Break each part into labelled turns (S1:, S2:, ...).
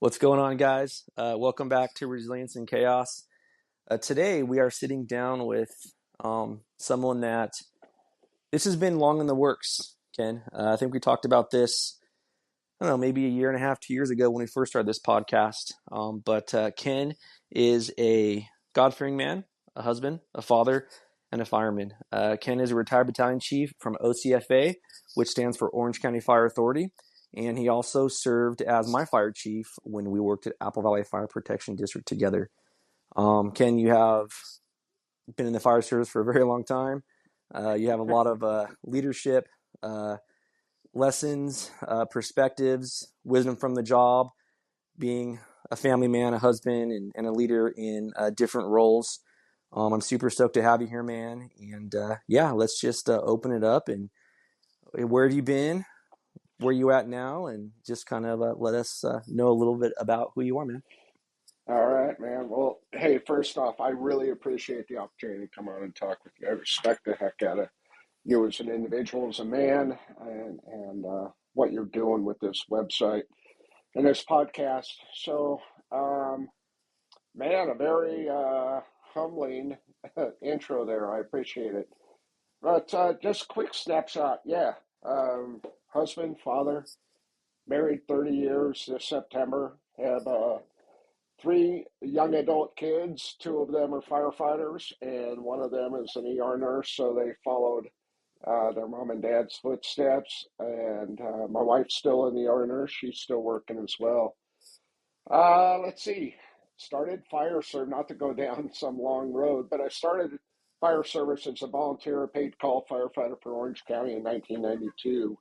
S1: What's going on, guys? Welcome back to Resilience and Chaos. Today, we are sitting down with someone that this has been long in the works, Ken. I think we talked about this, I don't know, maybe a year and a half, 2 years ago when we first started this podcast. But Ken is a God-fearing man, a husband, a father, and a fireman. Ken is a retired battalion chief from OCFA, which stands for Orange County Fire Authority. And he also served as my fire chief when we worked at Apple Valley Fire Protection District together. Ken, you have been in the fire service for a very long time. You have a lot of leadership lessons, perspectives, wisdom from the job, being a family man, a husband, and a leader in different roles. I'm super stoked to have you here, man. And yeah, let's just open it up. And where have you been? Where you at now? And just kind of let us know a little bit about who you are, man.
S2: All right, man. Well, hey, first off, I really appreciate the opportunity to come on and talk with you. I respect the heck out of you as an individual, as a man, and what you're doing with this website and this podcast. So, um, man, a very humbling intro there. I appreciate it. But just quick snapshot. Yeah, husband, father, married 30 years this September. Have three young adult kids. Two of them are firefighters, and one of them is an ER nurse. So they followed their mom and dad's footsteps. And my wife's still an ER nurse. She's still working as well. Let's see. Started fire service, not to go down some long road, but I started fire service as a volunteer paid call firefighter for Orange County in 1992.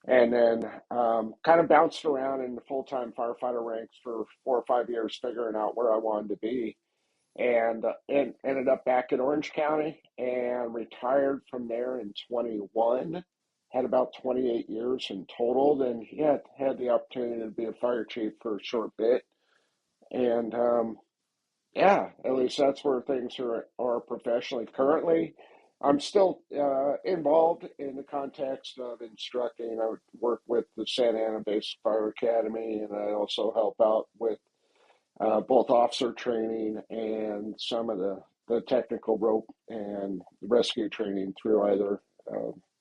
S2: And then kind of bounced around in the full-time firefighter ranks for 4 or 5 years, figuring out where I wanted to be, and ended up back in Orange County and retired from there in 21. Had about 28 years in total. Then had the opportunity to be a fire chief for a short bit, and yeah, at least that's where things are professionally. Currently, I'm still involved in the context of instructing. I work with the Santa Ana Basic Fire Academy, and I also help out with both officer training and some of the technical rope and rescue training through either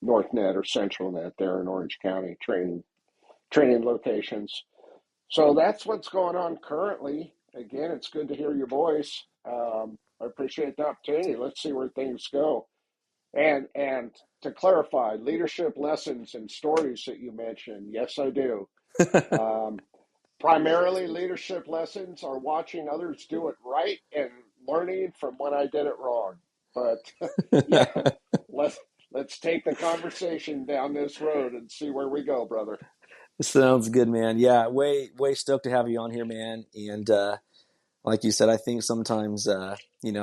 S2: NorthNet or CentralNet there in Orange County training locations. So that's what's going on currently. Again, it's good to hear your voice. I appreciate the opportunity. Let's see where things go. And to clarify, leadership lessons and stories that you mentioned, yes, I do. Um, Primarily, leadership lessons are watching others do it right and learning from when I did it wrong. But yeah, let's let's take the conversation down this road and see where we go, brother.
S1: Sounds good, man. Yeah, way stoked to have you on here, man. And like you said, I think sometimes, I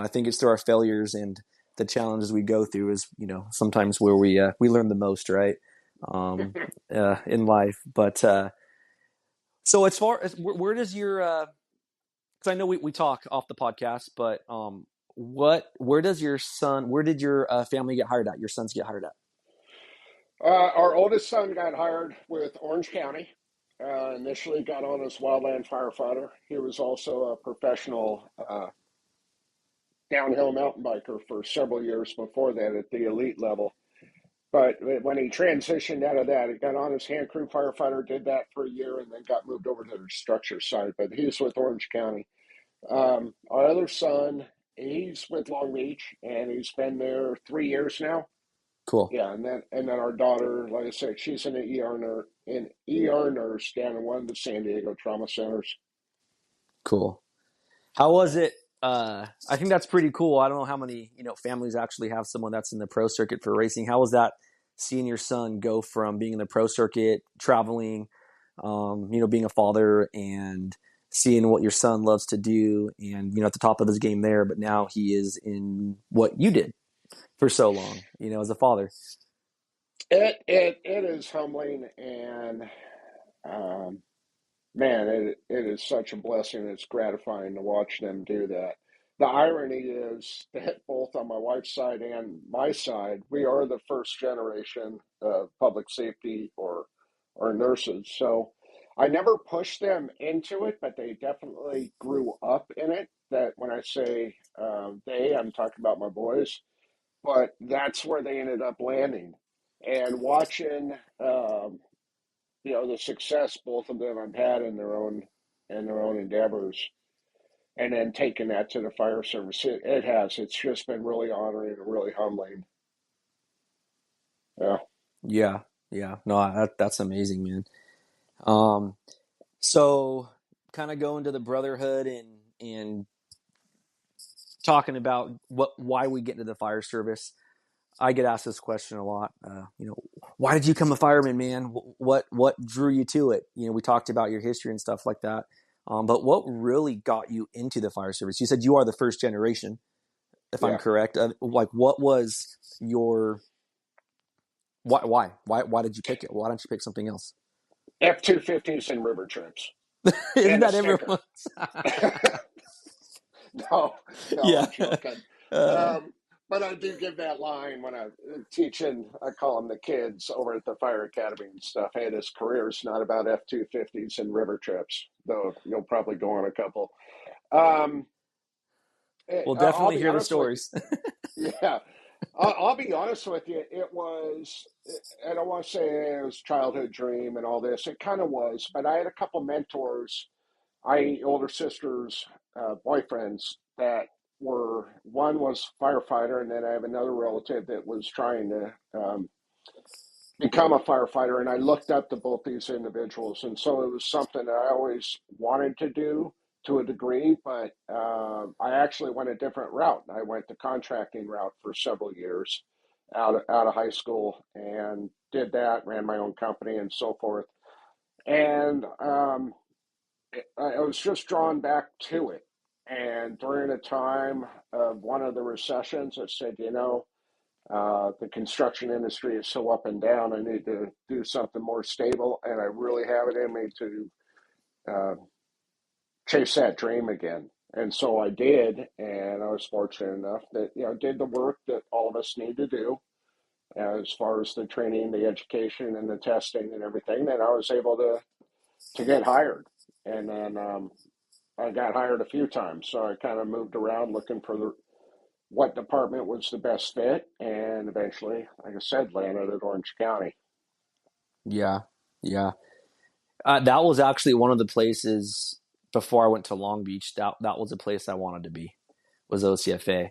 S1: think it's through our failures and the challenges we go through is, sometimes where we learn the most, right? Um, in life. But so as far as where does your, because I know we talk off the podcast, but where did your family get hired at? Your sons get hired at?
S2: Our oldest son got hired with Orange County. Initially got on as wildland firefighter. He was also a professional downhill mountain biker for several years before that at the elite level. But when he transitioned out of that, he got on as hand crew firefighter, did that for a year, and then got moved over to the structure side. But he's with Orange County. Our other son, he's with Long Beach, and he's been there 3 years now.
S1: Cool.
S2: Yeah, and then our daughter, like I said, she's an ER nurse down in one of the San Diego trauma centers.
S1: Cool. How was it? I think that's pretty cool. I don't know how many, families actually have someone that's in the pro circuit for racing. How was that seeing your son go from being in the pro circuit, traveling, being a father and seeing what your son loves to do and, at the top of his game there, but now he is in what you did for so long, as a father.
S2: It is humbling, and um, man, it is such a blessing. It's gratifying to watch them do that. The irony is that both on my wife's side and my side, we are the first generation of public safety or nurses. So I never pushed them into it, but they definitely grew up in it. That when I say they, I'm talking about my boys, but that's where they ended up landing. And watching, the success both of them have had in their own endeavors, and then taking that to the fire service, it has. It's just been really honoring and really humbling. Yeah,
S1: Yeah, yeah. No, that's amazing, man. Um, so kind of going to the brotherhood and talking about why we get into the fire service. I get asked this question a lot. Why did you become a fireman, man? What drew you to it? We talked about your history and stuff like that. But what really got you into the fire service? You said you are the first generation, if I'm
S2: yeah.
S1: correct. Like, what was your why did you pick it? Why don't you pick something else?
S2: F-250s and river trips
S1: Isn't
S2: and a
S1: that
S2: sticker.
S1: everyone's?
S2: No, no,
S1: Yeah.
S2: I'm joking.
S1: Uh,
S2: Um, but I do give that line when I'm teaching. I call them the kids over at the fire academy and stuff. Hey, this career is not about F-250s and river trips, though you'll probably go on a couple. Um,
S1: we'll
S2: I'll
S1: definitely
S2: be
S1: hear the
S2: honest with you.
S1: stories.
S2: Yeah, I'll be honest with you. It was, I don't want to say it was childhood dream and all this. It kind of was, but I had a couple mentors, older sisters, boyfriends that were, one was firefighter, and then I have another relative that was trying to become a firefighter, and I looked up to both these individuals, and so it was something that I always wanted to do to a degree, but I actually went a different route. I went the contracting route for several years out of high school and did that, ran my own company and so forth, and I was just drawn back to it. And during a time of one of the recessions, I said, the construction industry is so up and down. I need to do something more stable, and I really have it in me to uh, chase that dream again. And so I did, and I was fortunate enough that did the work that all of us need to do as far as the training, the education, and the testing and everything. That I was able to get hired, and then I got hired a few times. So I kind of moved around looking for what department was the best fit, and eventually, like I said, landed at Orange County.
S1: Yeah, yeah. That was actually one of the places before I went to Long Beach. That was a place I wanted to be. Was OCFA.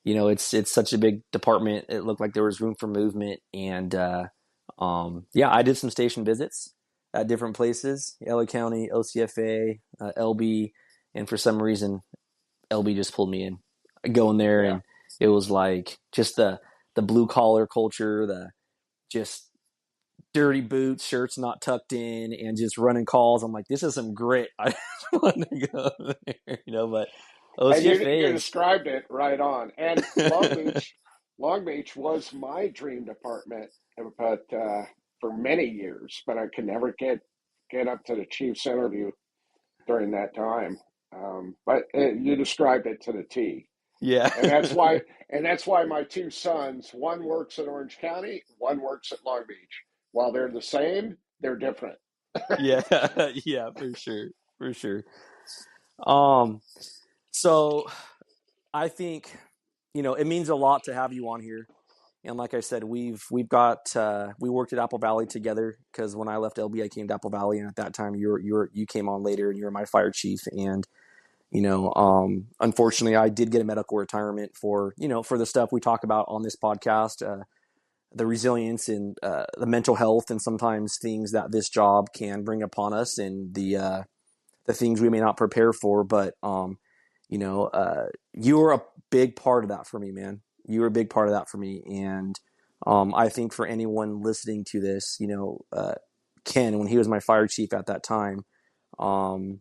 S1: It's such a big department. It looked like there was room for movement, and yeah, I did some station visits at different places: LA County, OCFA, LB, and for some reason, LB just pulled me in. I go in there,
S2: Yeah.
S1: and it was like just the blue collar culture, the just dirty boots, shirts not tucked in, and just running calls. I'm like, this is some grit. I just want to go there, But
S2: And
S1: OCFA
S2: you
S1: is,
S2: described it right on. And Long Beach was my dream department, but for many years. But I could never get up to the chief's interview during that time. But you described it to the T,
S1: yeah,
S2: and that's why my two sons, one works at Orange County, one works at Long Beach. While they're the same, they're different.
S1: yeah, yeah, for sure, for sure. Um, so I think it means a lot to have you on here. And like I said, we've got we worked at Apple Valley together because when I left LB, I came to Apple Valley, and at that time you came on later, and you were my fire chief. And unfortunately, I did get a medical retirement for the stuff we talk about on this podcast, the resilience and the mental health, and sometimes things that this job can bring upon us, and the things we may not prepare for. But you were a big part of that for me, man. You were a big part of that for me, and I think for anyone listening to this, Ken, when he was my fire chief at that time, um,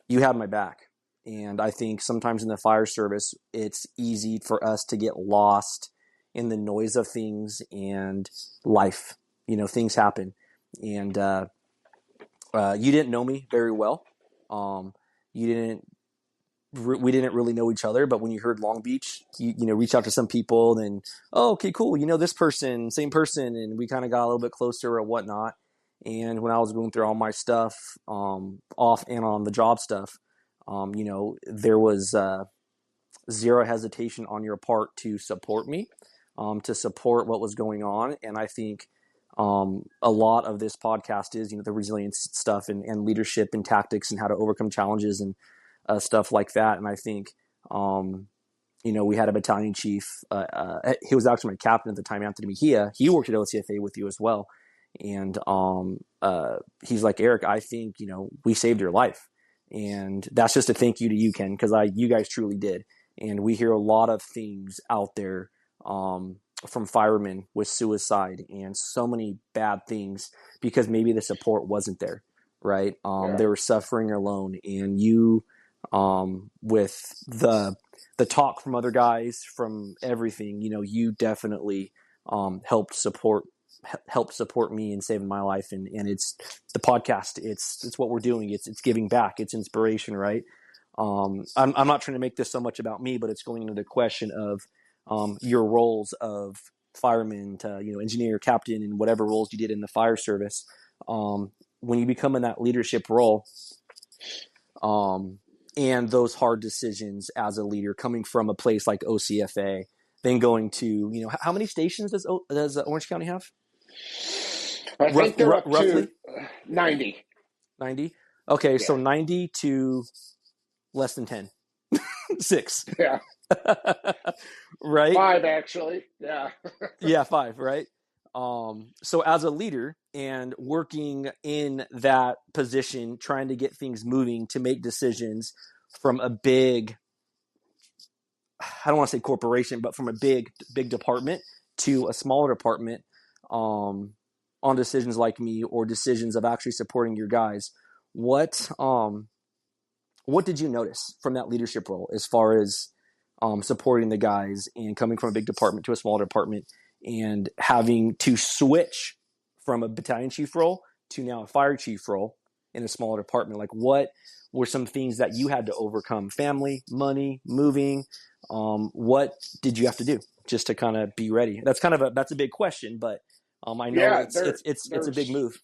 S1: you had my back. And I think sometimes in the fire service, it's easy for us to get lost in the noise of things and life. Things happen, and you didn't know me very well. You didn't we didn't really know each other, but when you heard Long Beach, reach out to some people, then, oh, okay, cool. This person, same person. And we kind of got a little bit closer or whatnot. And when I was going through all my stuff, off and on the job stuff, there was zero hesitation on your part to support me, to support what was going on. And I think a lot of this podcast is, the resilience stuff and leadership and tactics and how to overcome challenges and stuff like that. And I think, we had a battalion chief. He was actually my captain at the time, Anthony Mejia. He worked at OCFA with you as well. And he's like, Eric, I think, we saved your life. And that's just a thank you to you, Ken, because you guys truly did. And we hear a lot of things out there from firemen with suicide and so many bad things because maybe the support wasn't there, right?
S2: Yeah.
S1: They were suffering alone. And you, with the talk from other guys, from everything, you definitely helped support me in saving my life. And it's the podcast. It's what we're doing. It's giving back. It's inspiration, right? I'm not trying to make this so much about me, but it's going into the question of your roles of fireman to engineer, captain, and whatever roles you did in the fire service. When you become in that leadership role, and those hard decisions as a leader, coming from a place like OCFA, then going to how many stations does Orange County have?
S2: I think they're up to
S1: Roughly
S2: 90.
S1: 90. Okay, so
S2: Yeah.
S1: 90 to less than 10. 6.
S2: Yeah.
S1: Right?
S2: 5, actually. Yeah.
S1: Yeah, 5, right? So as a leader and working in that position, trying to get things moving, to make decisions from a big, I don't want to say corporation, but from a big department to a smaller department, on decisions like me or decisions of actually supporting your guys, what did you notice from that leadership role as far as supporting the guys and coming from a big department to a small department and having to switch from a battalion chief role to now a fire chief role in a smaller department? Like, what were some things that you had to overcome? Family, money, moving. What did you have to do just to kind of be ready? That's a big question, but I know
S2: Yeah,
S1: it's a big move.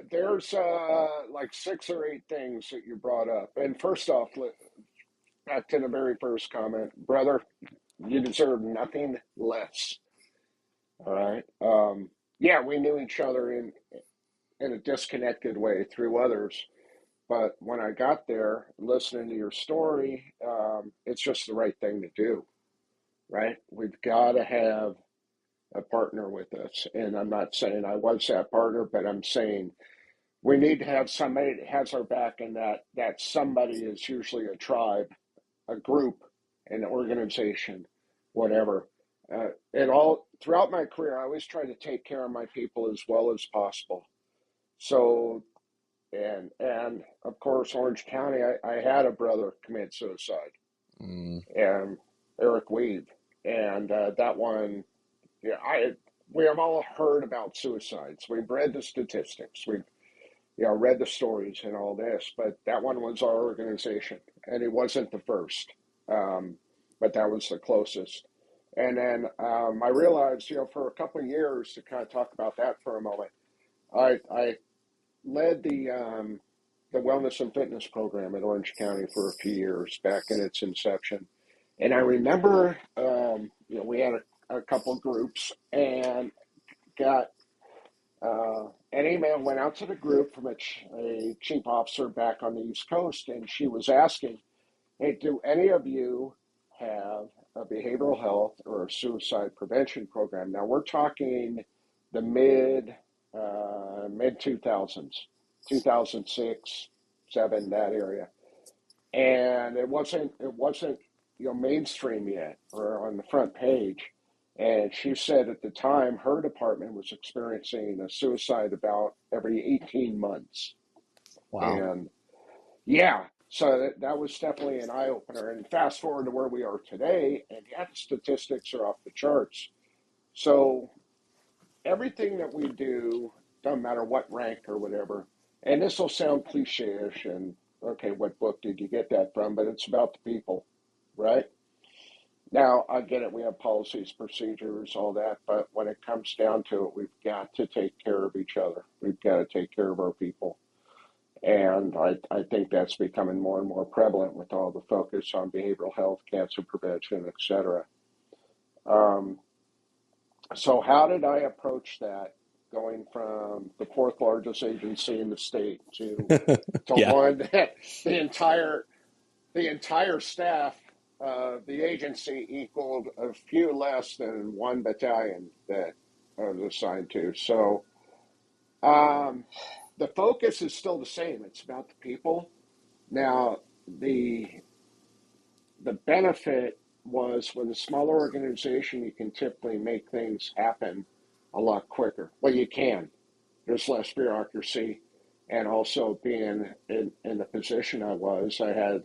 S2: there's like 6 or 8 things that you brought up. And first off, back to the very first comment, brother, you deserve nothing less. All right. Yeah, we knew each other in a disconnected way through others. But when I got there, listening to your story, it's just the right thing to do, right? We've got to have a partner with us. And I'm not saying I was that partner, but I'm saying we need to have somebody that has our back, and that somebody is usually a tribe, a group, an organization, whatever. And all throughout my career, I always try to take care of my people as well as possible. So, and of course, Orange County, I had a brother commit suicide,
S1: Mm.
S2: and Eric Weave, and that one, yeah, we have all heard about suicides. We've read the statistics. We've read the stories and all this, but that one was our organization, and it wasn't the first, but that was the closest. And then I realized, for a couple of years, to kind of talk about that for a moment, I led the wellness and fitness program at Orange County for a few years back in its inception. And I remember, we had a couple groups and got an email went out to the group from a chief officer back on the East Coast, and she was asking, hey, do any of you have a behavioral health or a suicide prevention program? Now we're talking the mid 2000s, 2006, 7, that area, and it wasn't mainstream yet or on the front page. And she said at the time her department was experiencing a suicide about every 18 months.
S1: Wow.
S2: And yeah, so that was definitely an eye opener. And fast forward to where we are today, and yeah, the statistics are off the charts. So everything that we do, doesn't matter what rank or whatever, and this will sound cliche-ish and okay, what book did you get that from? But it's about the people, right? Now, I get it, we have policies, procedures, all that, but when it comes down to it, we've got to take care of each other. We've got to take care of our people. And I think that's becoming more and more prevalent with all the focus on behavioral health, cancer prevention, et cetera. Um, so, how did I approach that going from the fourth largest agency in the state to
S1: Yeah.
S2: one that the entire the entire staff of the agency equaled a few less than one battalion that I was assigned to. So um, the focus is still the same. It's about the people. Now, the the benefit was with a smaller organization, you can typically make things happen a lot quicker. Well, you can. There's less bureaucracy, and also being in the position I was, I had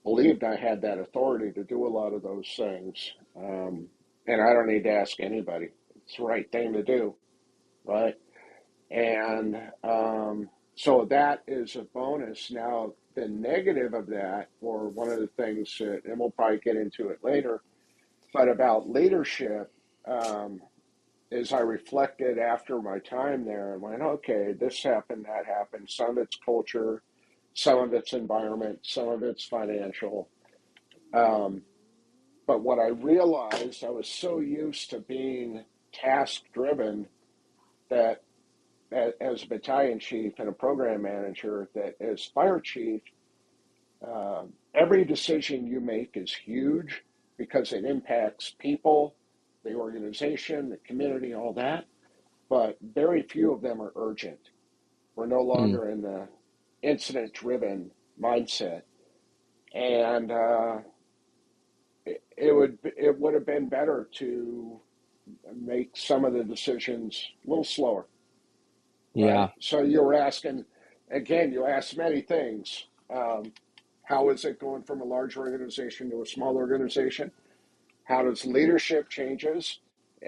S2: believed I had that authority to do a lot of those things. And I don't need to ask anybody. It's the right thing to do, right? And so that is a bonus. Now, the negative of that, or one of the things that, and we'll probably get into it later, but about leadership, um, is I reflected after my time there and went, okay, this happened, that happened. Some of it's culture, some of it's environment, some of it's financial. Um, but what I realized, I was so used to being task driven that as a battalion chief and a program manager, that as fire chief, every decision you make is huge because it impacts people, the organization, the community, all that. But very few of them are urgent. We're no
S1: Mm.
S2: longer in the incident driven mindset. And it would have been better to make some of the decisions a little slower, right?
S1: Yeah.
S2: So you were asking, again, you asked many things. How is it going from a large organization to a small organization? How does leadership changes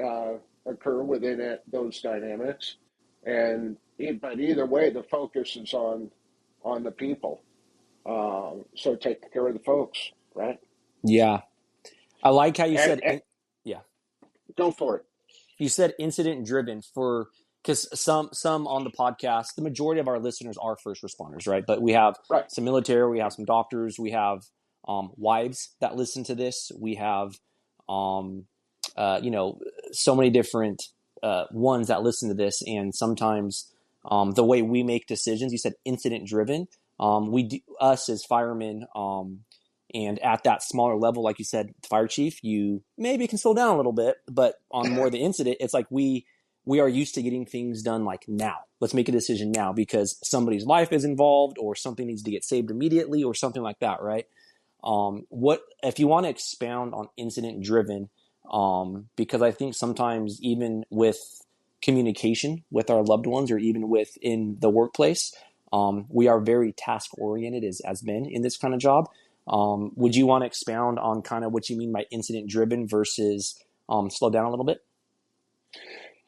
S2: uh, occur within those dynamics? And but either way, the focus is on the people. So take care of the folks, right?
S1: Yeah. I like how you
S2: And,
S1: said,
S2: and
S1: yeah,
S2: go for it.
S1: you said incident driven for, because some on the podcast, the majority of our listeners are first responders, right? But we have
S2: Right.
S1: some military, we have some doctors, we have wives that listen to this, we have um, you know, so many different ones that listen to this, and sometimes the way we make decisions, you said incident driven. We do, us as firemen, and at that smaller level, like you said, fire chief, you maybe can slow down a little bit, but on more the incident, it's like we are used to getting things done like now. Let's make a decision now because somebody's life is involved, or something needs to get saved immediately, or something like that, right? What if you want to expound on incident driven? Because I think sometimes even with communication with our loved ones, or even within the workplace, we are very task oriented as men in this kind of job. Would you want to expound on kind of what you mean by incident driven versus slow down a little bit?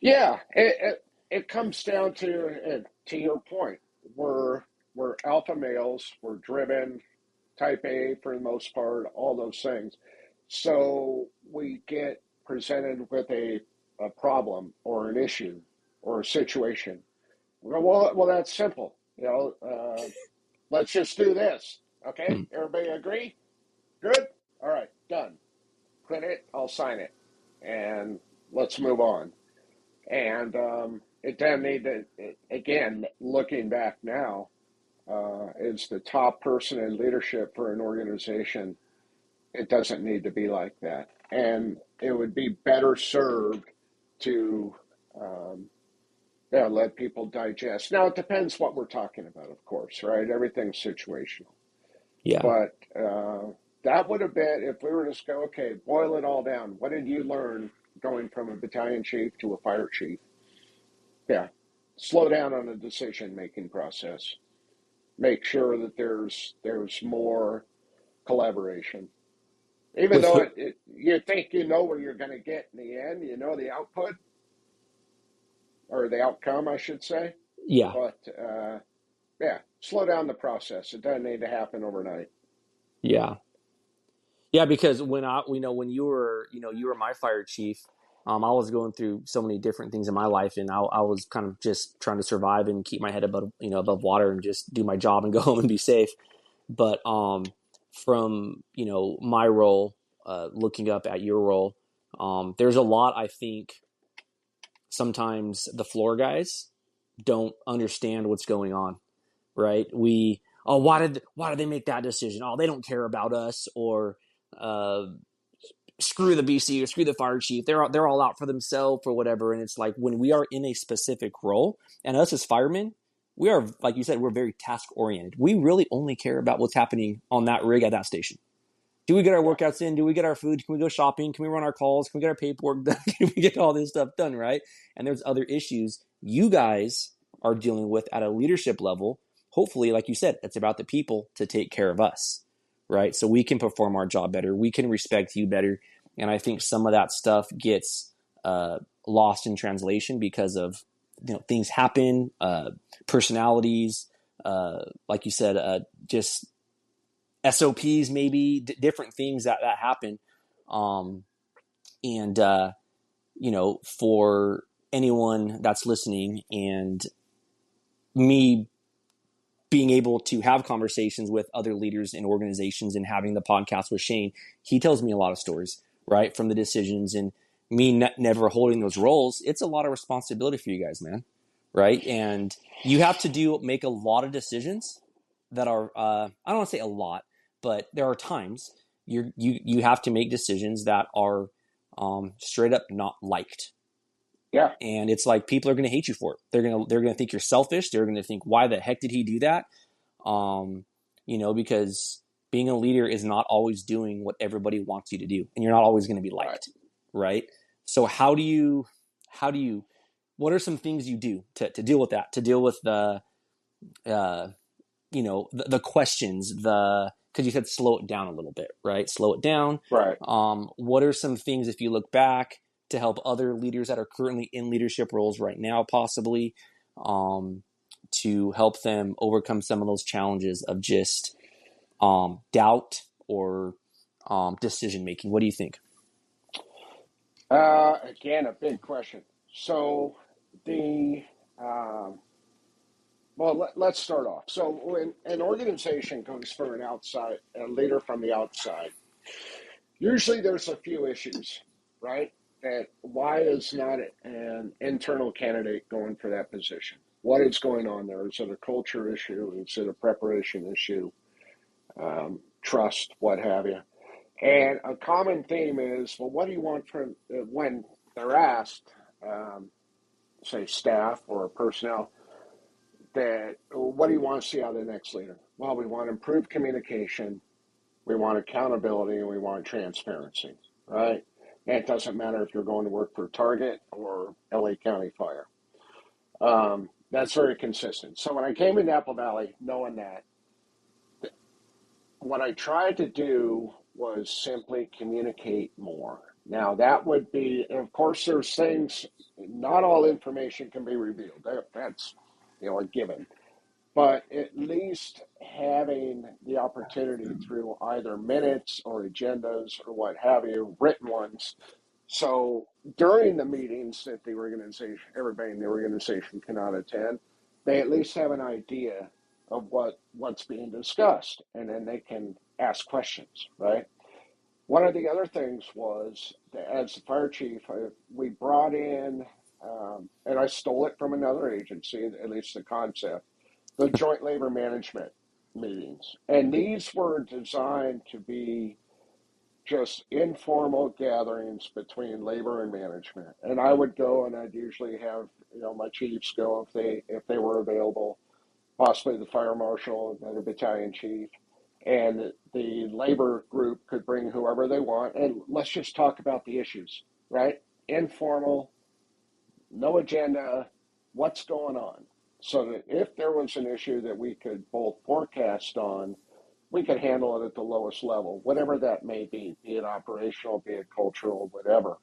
S2: Yeah, it comes down to your point. We're we're alpha males. We're driven, type A for the most part. All those things. So we get presented with a problem or an issue or a situation. Well, that's simple. Let's just do this. Okay,
S1: Hmm.
S2: everybody agree? Good. All right, done. Print it. I'll sign it, and let's move on. And it doesn't need to. Again, looking back now, as the top person in leadership for an organization, it doesn't need to be like that, and it would be better served to um, yeah, let people digest. Now, it depends what we're talking about, of course, right? Everything's situational.
S1: Yeah.
S2: But that would have been, if we were to just go, okay, boil it all down. What did you learn going from a battalion chief to a fire chief? Yeah, slow down on the decision making process. Make sure that there's more collaboration. Even
S1: With
S2: though
S1: who?
S2: you think you know where you're going to get in the end, you know the output or the outcome, I should say.
S1: Yeah.
S2: But yeah, slow down the process. It doesn't need to happen overnight.
S1: Yeah. Yeah, because when you were my fire chief, I was going through so many different things in my life, and I was kind of just trying to survive and keep my head above water and just do my job and go home and be safe. But from my role, looking up at your role, there's a lot I think sometimes the floor guys don't understand what's going on, right? Why did they make that decision? Oh, they don't care about us, or uh, screw the BC or screw the fire chief. They're all out for themselves or whatever. And it's like when we are in a specific role, and us as firemen, we are, like you said, we're very task oriented. We really only care about what's happening on that rig at that station. Do we get our
S2: Yeah,
S1: workouts in? Do we get our food? Can we go shopping? Can we run our calls? Can we get our paperwork done? Can we get all this stuff done, right? And there's other issues you guys are dealing with at a leadership level. Hopefully, like you said, it's about the people to take care of us, right? So we can perform our job better. We can respect you better. And I think some of that stuff gets lost in translation because of things happen, personalities, like you said, just SOPs, maybe different things that happen. Um, and for anyone that's listening, and me being able to have conversations with other leaders in organizations and having the podcast with Shane, he tells me a lot of stories, right, from the decisions, and me never holding those roles. It's a lot of responsibility for you guys, man, right? And you have to make a lot of decisions that are I don't want to say a lot, but there are times you have to make decisions that are straight up not liked,
S2: yeah,
S1: and it's like people are going to hate you for it. They're gonna think you're selfish. They're going to think, why the heck did he do that? um, because being a leader is not always doing what everybody wants you to do, and you're not always going to be
S2: right.
S1: liked, right? So how do you, what are some things you do to deal with that, to deal with uh, the questions, because you said slow it down a little bit, right? Slow it down.
S2: Right.
S1: What are some things, if you look back, to help other leaders that are currently in leadership roles right now, possibly, um, to help them overcome some of those challenges of just doubt or decision making? What do you think?
S2: Again, a big question. So the um, well, let's start off. So when an organization goes for a leader from the outside, usually there's a few issues, right? That why is not an internal candidate going for that position? What is going on there? Is it a culture issue? Is it a preparation issue? Trust, what have you? And a common theme is, well, what do you want from when they're asked, um, say, staff or personnel, that what do you want to see out of the next leader? Well, we want improved communication, we want accountability, and we want transparency, right? And it doesn't matter if you're going to work for Target or LA County Fire. That's very consistent. So when I came into Apple Valley, knowing that, what I tried to do was simply communicate more. Now, that would be, and of course, there's things, not all information can be revealed. That's, a given. But at least having the opportunity through either minutes or agendas or what have you, written ones. So during the meetings that the organization, everybody in the organization cannot attend, they at least have an idea of what's being discussed, and then they can ask questions, right? One of the other things was that as the fire chief, we brought in, and I stole it from another agency, at least the concept, the joint labor management meetings. And these were designed to be just informal gatherings between labor and management. And I would go, and I'd usually have, my chiefs go if they were available, possibly the fire marshal and the battalion chief. And the labor group could bring whoever they want, and let's just talk about the issues, right? Informal, no agenda, what's going on? So that if there was an issue that we could both forecast on, we could handle it at the lowest level, whatever that may be it operational, be it cultural, whatever.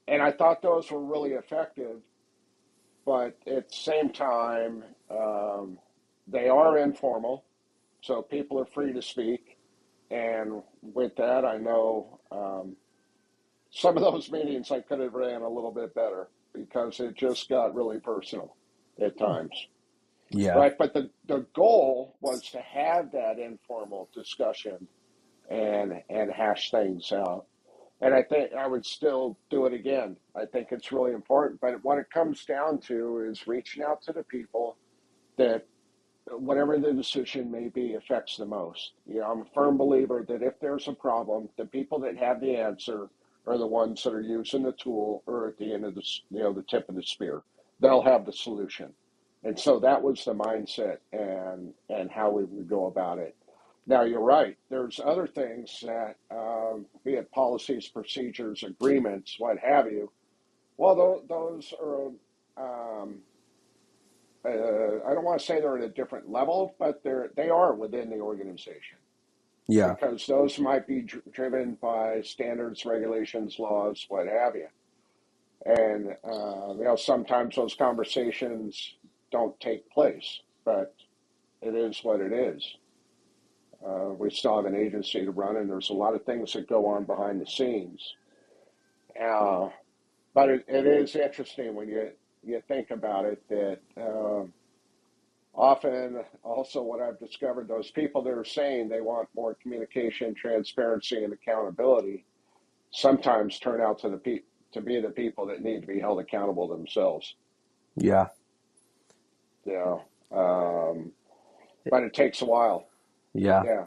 S2: And I thought those were really effective, but at the same time, they are informal, so people are free to speak. And with that, I know some of those meetings I could have ran a little bit better because it just got really personal at times.
S1: Yeah.
S2: Right. But the goal was to have that informal discussion and hash things out. And I think I would still do it again. I think it's really important. But what it comes down to is reaching out to the people that whatever the decision may be affects the most. I'm a firm believer that if there's a problem, the people that have the answer are the ones that are using the tool or at the end of the tip of the spear. They'll have the solution. And so that was the mindset and how we would go about it. Now you're right. There's other things that, be it policies, procedures, agreements, what have you. Well, those are I don't want to say they're at a different level, but they are within the organization
S1: Yeah.
S2: because those might be driven by standards, regulations, laws, what have you. And sometimes those conversations don't take place, but it is what it is. We still have an agency to run, and there's a lot of things that go on behind the scenes. Uh, but it is interesting when you think about it that. Often, also, what I've discovered, those people that are saying they want more communication, transparency, and accountability sometimes turn out to be the people that need to be held accountable themselves.
S1: Yeah.
S2: You know, but it takes a while.
S1: Yeah.
S2: Yeah,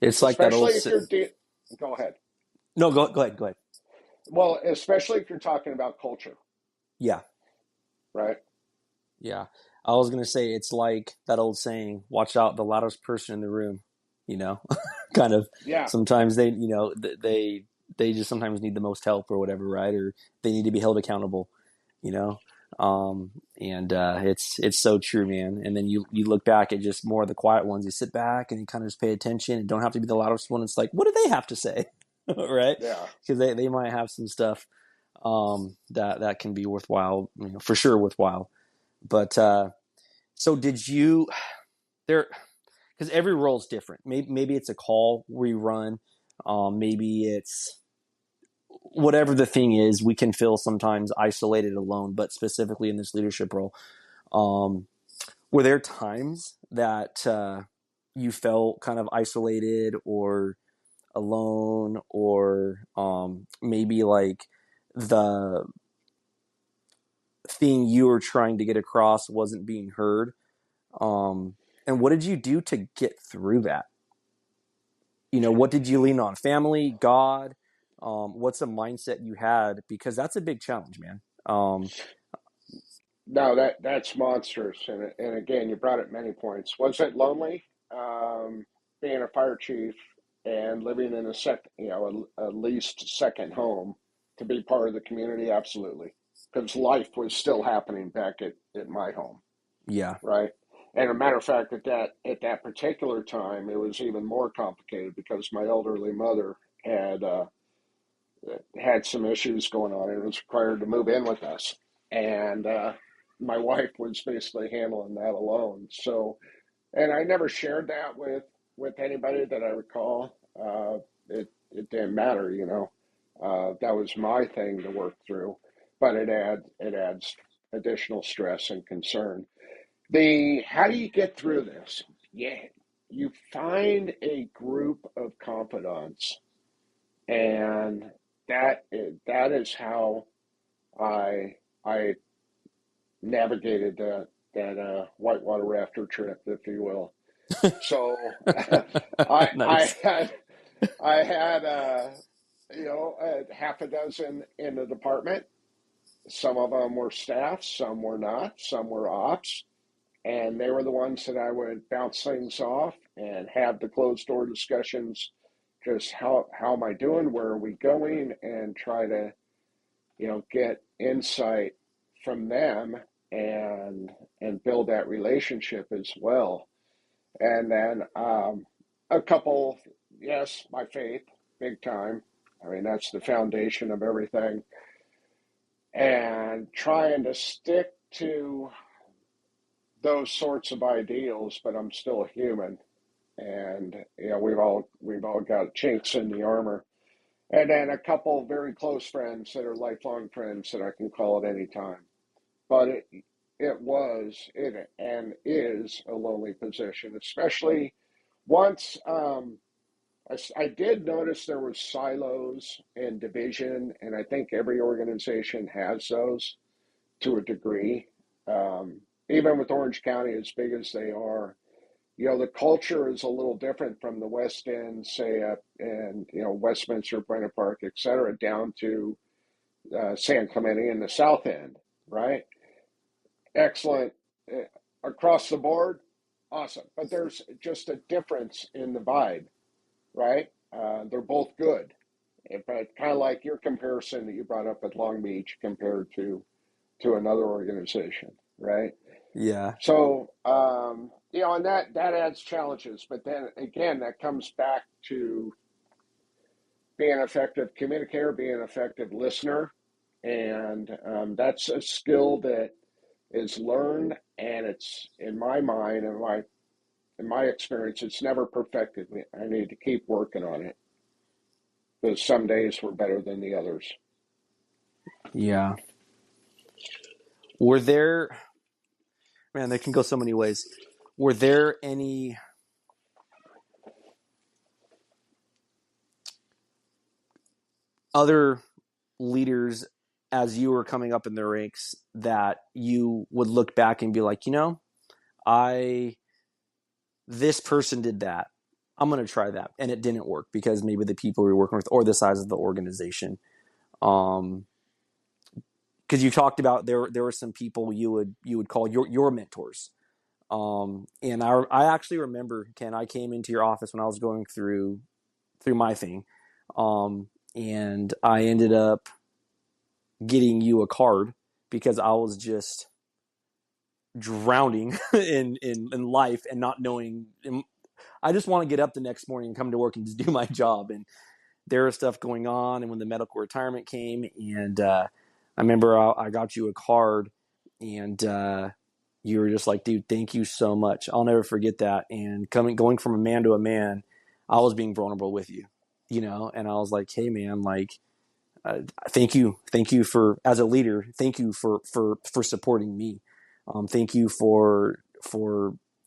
S1: It's like that
S2: especially
S1: old.
S2: if go ahead.
S1: No, go ahead. Go ahead.
S2: Well, especially if you're talking about culture,
S1: Yeah.
S2: right?
S1: Yeah. I was gonna say it's like that old saying, "Watch out, the loudest person in the room." You know, kind of.
S2: Yeah,
S1: Sometimes they just sometimes need the most help or whatever, right? Or they need to be held accountable. You know, and it's so true, man. And then you look back at just more of the quiet ones. You sit back and you kind of just pay attention and don't have to be the loudest one. It's like, what do they have to say, right?
S2: yeah.
S1: Because they might have some stuff that can be worthwhile, for sure worthwhile. But so did you there? Because every role is different. Maybe it's a call we run. Maybe it's whatever the thing is. We can feel sometimes isolated, alone. But specifically in this leadership role, um, were there times that you felt kind of isolated or alone, or maybe like the thing you were trying to get across wasn't being heard? Um, and what did you do to get through that? What did you lean on? Family, God? What's a mindset you had? Because that's a big challenge, man.
S2: No, that's monstrous. And again, you brought up many points. Was it lonely? Um, Being a fire chief and living in a least second home to be part of the community, absolutely. Because life was still happening back at my home,
S1: Yeah,
S2: right? And a matter of fact, at that particular time, it was even more complicated because my elderly mother had had some issues going on and was required to move in with us. And my wife was basically handling that alone. So, and I never shared that with anybody that I recall. It didn't matter, you know. That was my thing to work through, but it adds additional stress and concern. The How do you get through this? Yeah, you find a group of confidants, and that is how I I navigated that whitewater rafter trip, if you will. So I
S1: nice.
S2: had I had half a dozen in the department. Some of them were staff, some were not, some were ops, and they were the ones that I would bounce things off and have the closed door discussions. Just how am I doing? Where are we going? And try to get insight from them and build that relationship as well. And then a couple, yes, my faith, big time. I mean, that's the foundation of everything. And trying to stick to those sorts of ideals, but I'm still a human. and we've all got chinks in the armor. And then a couple very close friends that are lifelong friends that I can call at any time. But it and is a lonely position, especially once I did notice there was silos and division, and I think every organization has those to a degree. Um, Even with Orange County, as big as they are, the culture is a little different from the West End, say, and Westminster, Buena Park, et cetera, down to San Clemente in the South End, right? Excellent across the board, awesome. But there's just a difference in the vibe, right? They're both good, but kind of like your comparison that you brought up with Long Beach compared to another organization, right?
S1: Yeah.
S2: So, and that adds challenges. But then again, that comes back to being an effective communicator, being an effective listener, and that's a skill that is learned, and it's in my mind and in my experience, it's never perfected. I need to keep working on it because some days were better than the others.
S1: Yeah. Were there, man, they can go so many ways. Were there any other leaders as you were coming up in the ranks that you would look back and be like, I this person did that. I'm going to try that, and it didn't work because maybe the people we were working with or the size of the organization. Um, because you talked about there were some people you would call your mentors. And I actually remember, Ken, I came into your office when I was going through my thing, and I ended up getting you a card because I was just drowning in life and not knowing. I just want to get up the next morning and come to work and just do my job. And there was stuff going on. And when the medical retirement came, and I remember I got you a card, and you were just like, dude, thank you so much. I'll never forget that. And going from a man to a man, I was being vulnerable with you, and I was like, hey, man, like, thank you for, as a leader, thank you for supporting me. Thank you for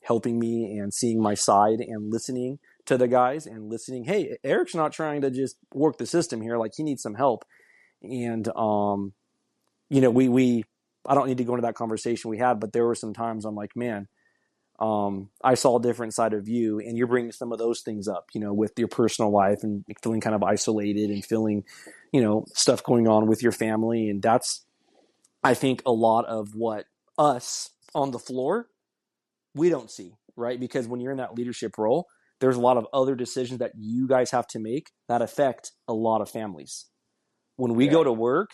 S1: helping me and seeing my side and listening to the guys and listening. Hey, Eric's not trying to just work the system here. Like, he needs some help. And, we I don't need to go into that conversation we had, but there were some times I'm like, man, I saw a different side of you, and you're bringing some of those things up, with your personal life and feeling kind of isolated and feeling, stuff going on with your family. And that's, I think, a lot of what us on the floor, we don't see, right? Because when you're in that leadership role, there's a lot of other decisions that you guys have to make that affect a lot of families. When we
S2: Yeah.
S1: go to work,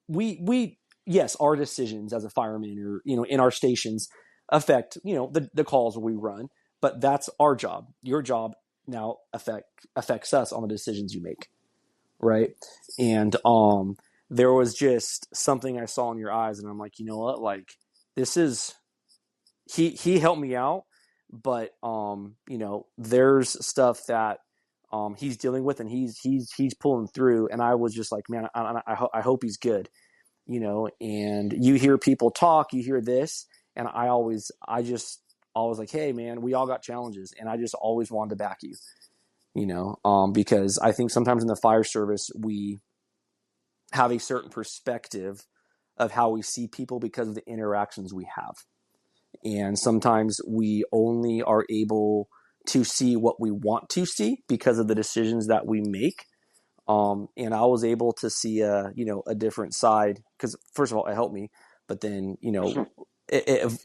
S1: we yes, our decisions as a fireman or in our stations affect the calls we run, but that's our job. Your job now affects us on the decisions you make, right? And there was just something I saw in your eyes, and I'm like, you know what, like, this is he helped me out, but there's stuff that he's dealing with, and he's pulling through, and I was just like, man, I hope he's good, and you hear people talk, you hear this, and I just always like, hey, man, we all got challenges, and I just always wanted to back you, because I think sometimes in the fire service, we have a certain perspective of how we see people because of the interactions we have. And sometimes we only are able to see what we want to see because of the decisions that we make. And I was able to see a different side because, first of all, it helped me, but then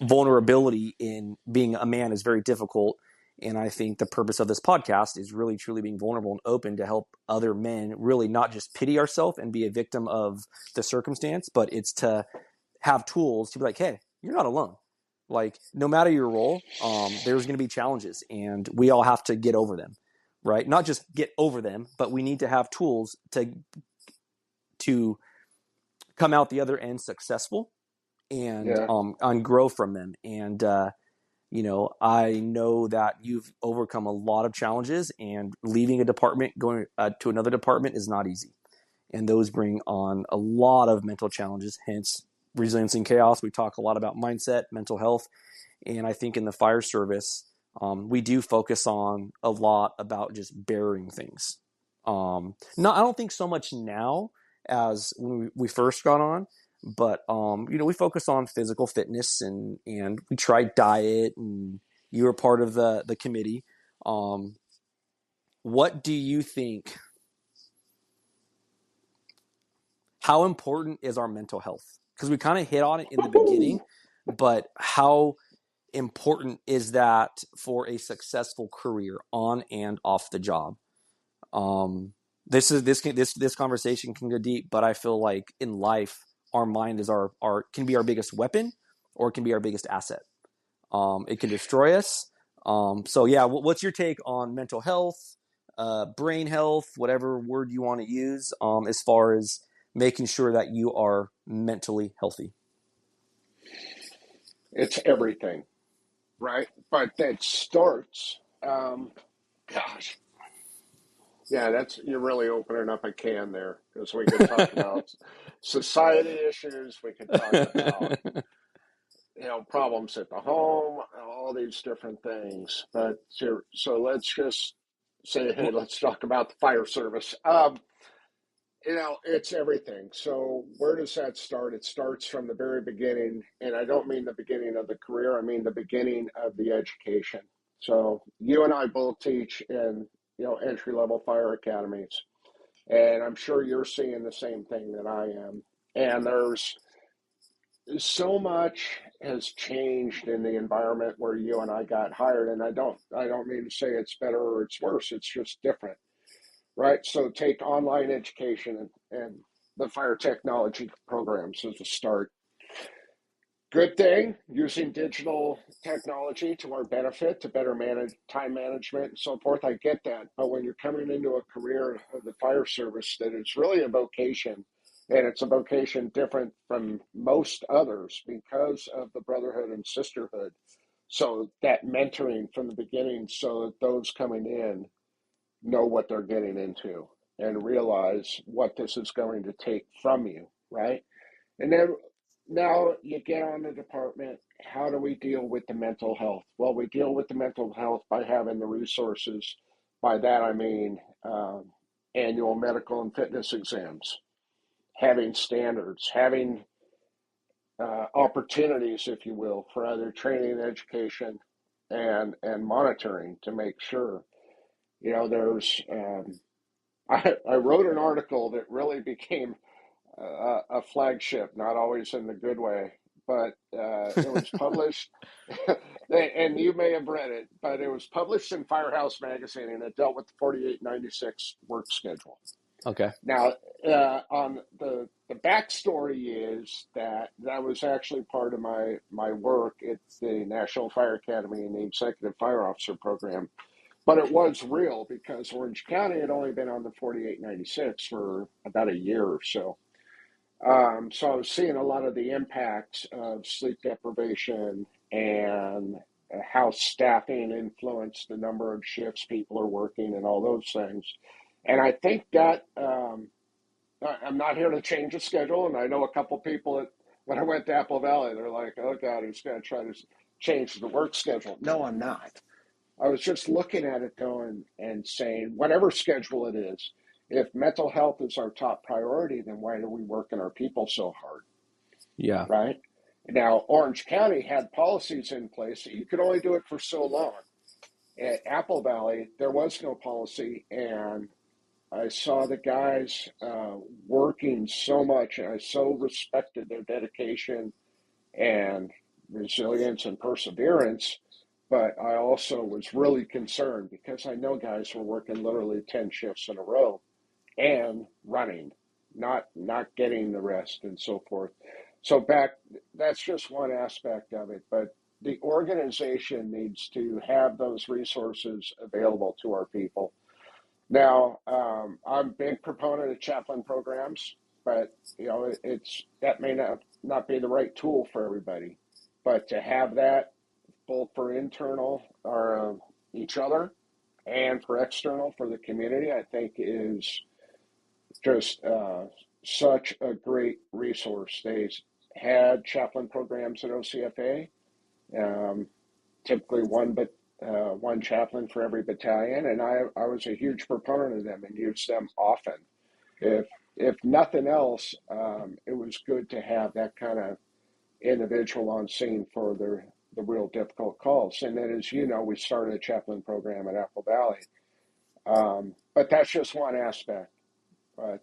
S1: vulnerability in being a man is very difficult. And I think the purpose of this podcast is really truly being vulnerable and open to help other men really not just pity ourselves and be a victim of the circumstance, but it's to have tools to be like, hey, you're not alone. Like, no matter your role, there's going to be challenges, and we all have to get over them, right? Not just get over them, but we need to have tools to come out the other end successful and
S2: Yeah.
S1: grow from them. And I know that you've overcome a lot of challenges, and leaving a department, going to another department is not easy. And those bring on a lot of mental challenges, hence resilience and chaos. We talk a lot about mindset, mental health. And I think in the fire service, we do focus on a lot about just bearing things. No, I don't think so much now as when we first got on, but we focus on physical fitness, and we try diet, and you were part of the committee. Um, what do you think? How important is our mental health? Because we kind of hit on it in the beginning, but how important is that for a successful career on and off the job? This conversation can go deep, but I feel like in life, our mind is our can be our biggest weapon, or it can be our biggest asset. It can destroy us. So yeah, what's your take on mental health, brain health, whatever word you want to use, as far as making sure that you are mentally healthy?
S2: It's everything, right? But that starts, gosh, yeah, you're really opening up a can there because we could talk about society issues. We could talk about, problems at the home, all these different things. But so let's just say, hey,
S1: Well,
S2: let's talk about the fire service. It's everything. So where does that start? It starts from the very beginning, and I don't mean the beginning of the career. I mean the beginning of the education. So you and I both teach in, entry level fire academies, and I'm sure you're seeing the same thing that I am. And there's so much has changed in the environment where you and I got hired, and I don't mean to say it's better or it's worse. It's just different, right? So take online education and the fire technology programs as a start. Good thing, using digital technology to our benefit to better manage time management and so forth. I get that. But when you're coming into a career of the fire service, that it's really a vocation, and it's a vocation different from most others because of the brotherhood and sisterhood. So that mentoring from the beginning, so that those coming in know what they're getting into and realize what this is going to take from you, right? And then now you get on the department. How do we deal with the mental health? Well, we deal with the mental health by having the resources. By that, I mean annual medical and fitness exams, having standards, having opportunities, if you will, for either training and education and monitoring to make sure. There's I wrote an article that really became a flagship, not always in the good way, but it was published, and you may have read it, but it was published in Firehouse Magazine, and it dealt with the 4896 work schedule.
S1: okay,
S2: Now, on the backstory is that was actually part of my work at the National Fire Academy and the Executive Fire Officer Program. But it was real because Orange County had only been on the 4896 for about a year or so. So I was seeing a lot of the impacts of sleep deprivation and how staffing influenced the number of shifts people are working and all those things. And I think that I'm not here to change the schedule. And I know a couple people when I went to Apple Valley, they're like, oh God, he's going to try to change the work schedule. No, I'm not. I was just looking at it though and saying, whatever schedule it is, if mental health is our top priority, then why are we working our people so hard,
S1: yeah,
S2: right? Now, Orange County had policies in place that you could only do it for so long. At Apple Valley, there was no policy, and I saw the guys working so much, and I so respected their dedication and resilience and perseverance. But I also was really concerned because I know guys were working literally 10 shifts in a row and running, not getting the rest and so forth. So that's just one aspect of it. But the organization needs to have those resources available to our people. Now, I'm a big proponent of chaplain programs, but it's that may not be the right tool for everybody. But to have that both for internal or each other and for external for the community, I think is just such a great resource. They had chaplain programs at OCFA, um, typically one chaplain for every battalion, and I was a huge proponent of them and used them often. If if nothing else, it was good to have that kind of individual on scene for the real difficult calls. And then, as you know, we started a chaplain program at Apple Valley. But that's just one aspect. But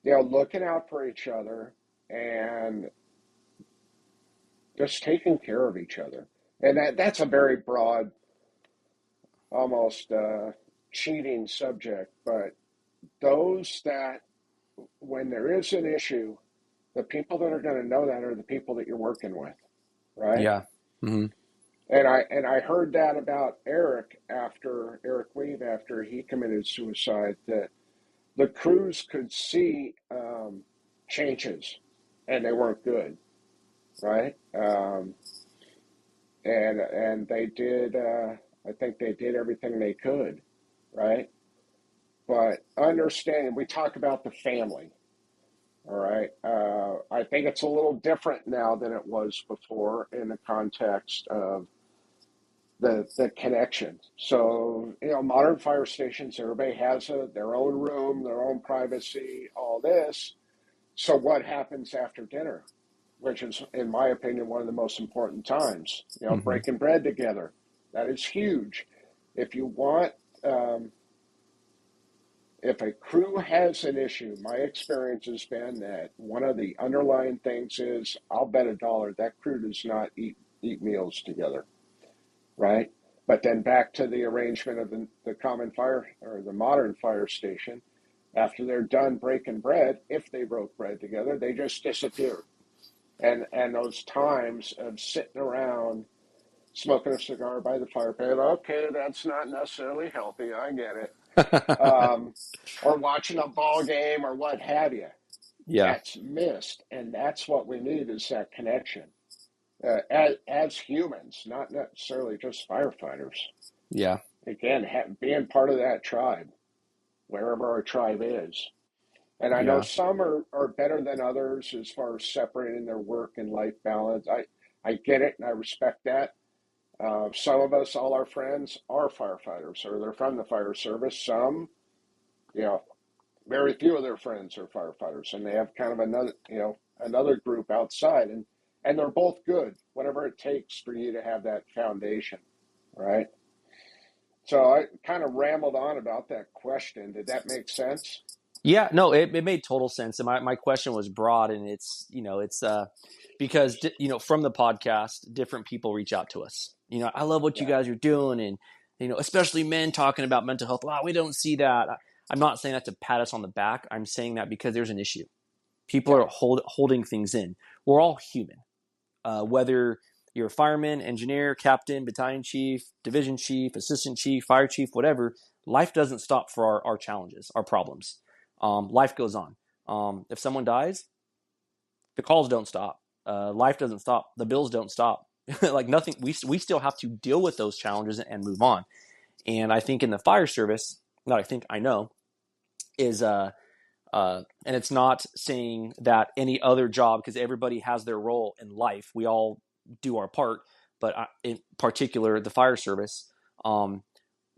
S2: looking out for each other and just taking care of each other, and that's a very broad, almost cheating subject. But those that, when there is an issue, the people that are going to know that are the people that you're working with, right?
S1: Yeah. Hmm.
S2: And I heard that about Eric Weave after he committed suicide, that the crews could see changes, and they weren't good, right? And they did. I think they did everything they could, right? But understanding, we talk about the family, all right. I think it's a little different now than it was before in the context of the connection. So, modern fire stations, everybody has their own room, their own privacy, all this. So what happens after dinner, which is, in my opinion, one of the most important times,
S1: Hmm.
S2: breaking bread together. That is huge. If you want, if a crew has an issue, my experience has been that one of the underlying things is, I'll bet $1 that crew does not eat meals together, right? But then back to the arrangement of the common fire or the modern fire station, after they're done breaking bread, if they broke bread together, they just disappear. And those times of sitting around smoking a cigar by the fire pit, okay, that's not necessarily healthy. I get it. Um, or watching a ball game or what have you.
S1: Yeah.
S2: That's missed, and that's what we need, is that connection. As humans, not necessarily just firefighters.
S1: Yeah.
S2: Again, being part of that tribe, wherever our tribe is. And I know
S1: Yeah.
S2: some are better than others as far as separating their work and life balance. I get it and I respect that. Some of us, all our friends, are firefighters or they're from the fire service. Some, you know, very few of their friends are firefighters, and they have kind of another group outside, and they're both good. Whatever it takes for you to have that foundation, right? So I kind of rambled on about that question. Did that make sense?
S1: Yeah, no, it made total sense. And my question was broad, and it's because from the podcast, different people reach out to us. I love what you
S2: Yeah,
S1: guys are doing, and especially men talking about mental health. Wow, we don't see that. I'm not saying that to pat us on the back. I'm saying that because there's an issue. People
S2: yeah,
S1: are holding things in. We're all human, whether you're a fireman, engineer, captain, battalion chief, division chief, assistant chief, fire chief, whatever. Life doesn't stop for our challenges, our problems. Life goes on. If someone dies, the calls don't stop. Life doesn't stop. The bills don't stop. Like nothing. We still have to deal with those challenges and move on. And I think in the fire service, not I think I know, is and it's not saying that any other job, because everybody has their role in life. We all do our part, but in particular, the fire service, um,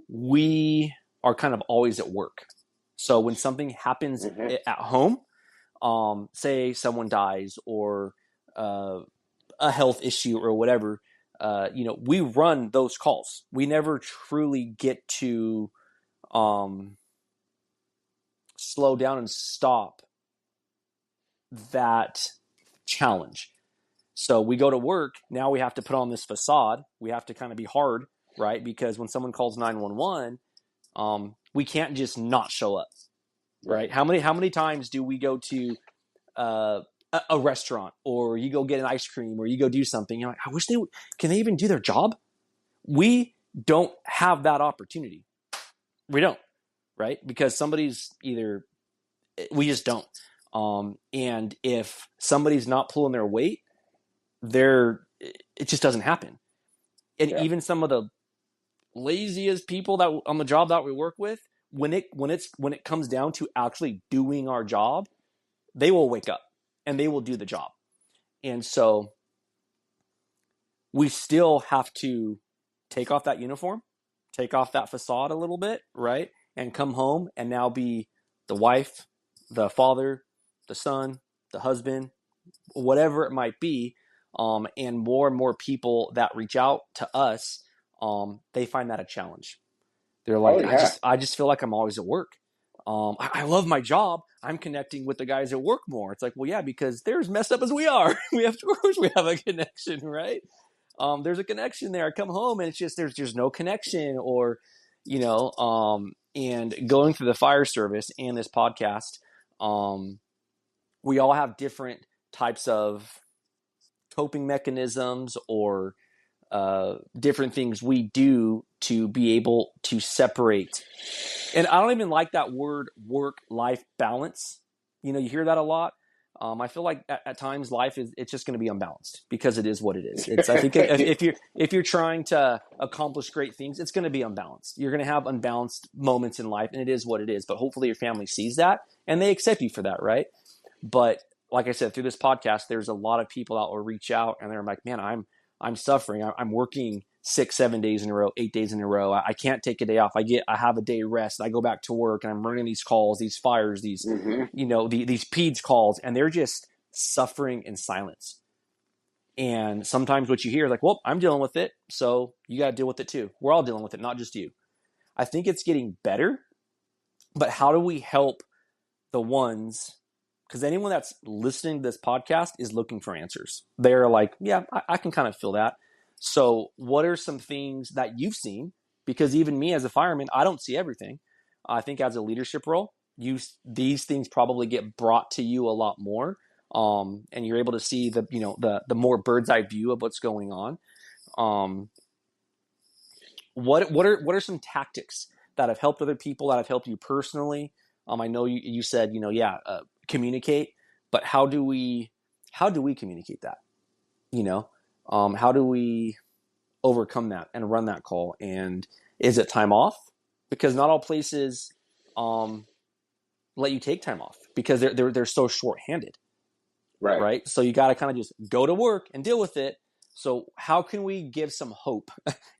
S1: we are kind of always at work. So when something happens
S2: hmm
S1: at home, say someone dies or uh, a health issue or whatever, we run those calls. We never truly get to um, slow down and stop that challenge. So we go to work. Now we have to put on this facade. We have to kind of be hard, right? Because when someone calls 911, we can't just not show up, right?
S2: right.
S1: How many times do we go to uh, a restaurant, or you go get an ice cream, or you go do something? You're like, I wish can they even do their job? We don't have that opportunity. We don't, right? Because somebody's either we just don't. And if somebody's not pulling their weight, they're it just doesn't happen. And
S2: Yeah.
S1: even some of the laziest people that on the job that we work with, when it comes down to actually doing our job, they will wake up and they will do the job. And so we still have to take off that uniform, take off that facade a little bit, right? And come home and now be the wife, the father, the son, the husband, whatever it might be. And more people that reach out to us, they find that a challenge. They're
S2: Oh
S1: like,
S2: yeah.
S1: I just feel like I'm always at work. I love my job. I'm connecting with the guys at work more. It's like, well, yeah, because they're as messed up as we are. Of course, we have a connection, right? There's a connection there. I come home and it's just there's just no connection, or and going through the fire service and this podcast, we all have different types of coping mechanisms or different things we do to be able to separate. And I don't even like that word work-life balance. You hear that a lot. I feel like at times life it's just going to be unbalanced because it is what it is. It's I think if you're trying to accomplish great things, it's going to be unbalanced. You're going to have unbalanced moments in life, and it is what it is. But hopefully your family sees that and they accept you for that, right? But like I said, through this podcast, there's a lot of people that will reach out and they're like, "Man, I'm suffering. I'm working 6, 7 days in a row, 8 days in a row. I can't take a day off. I have a day rest. I go back to work and I'm running these calls, these fires, these
S2: Mm-hmm.
S1: these peds calls, and they're just suffering in silence. And sometimes what you hear is like, well, I'm dealing with it, so you got to deal with it too. We're all dealing with it, not just you. I think it's getting better, but how do we help the ones? Because anyone that's listening to this podcast is looking for answers. They're like, yeah, I can kind of feel that. So, what are some things that you've seen? Because even me as a fireman, I don't see everything. I think as a leadership role, these things probably get brought to you a lot more, and you're able to see the more bird's eye view of what's going on. Um, what are some tactics that have helped other people, that have helped you personally? I know you said communicate, but how do we communicate that? How do we overcome that and run that call? And is it time off? Because not all places um, let you take time off because they're so short-handed,
S2: Right.
S1: right? So you got to kind of just go to work and deal with it. So how can we give some hope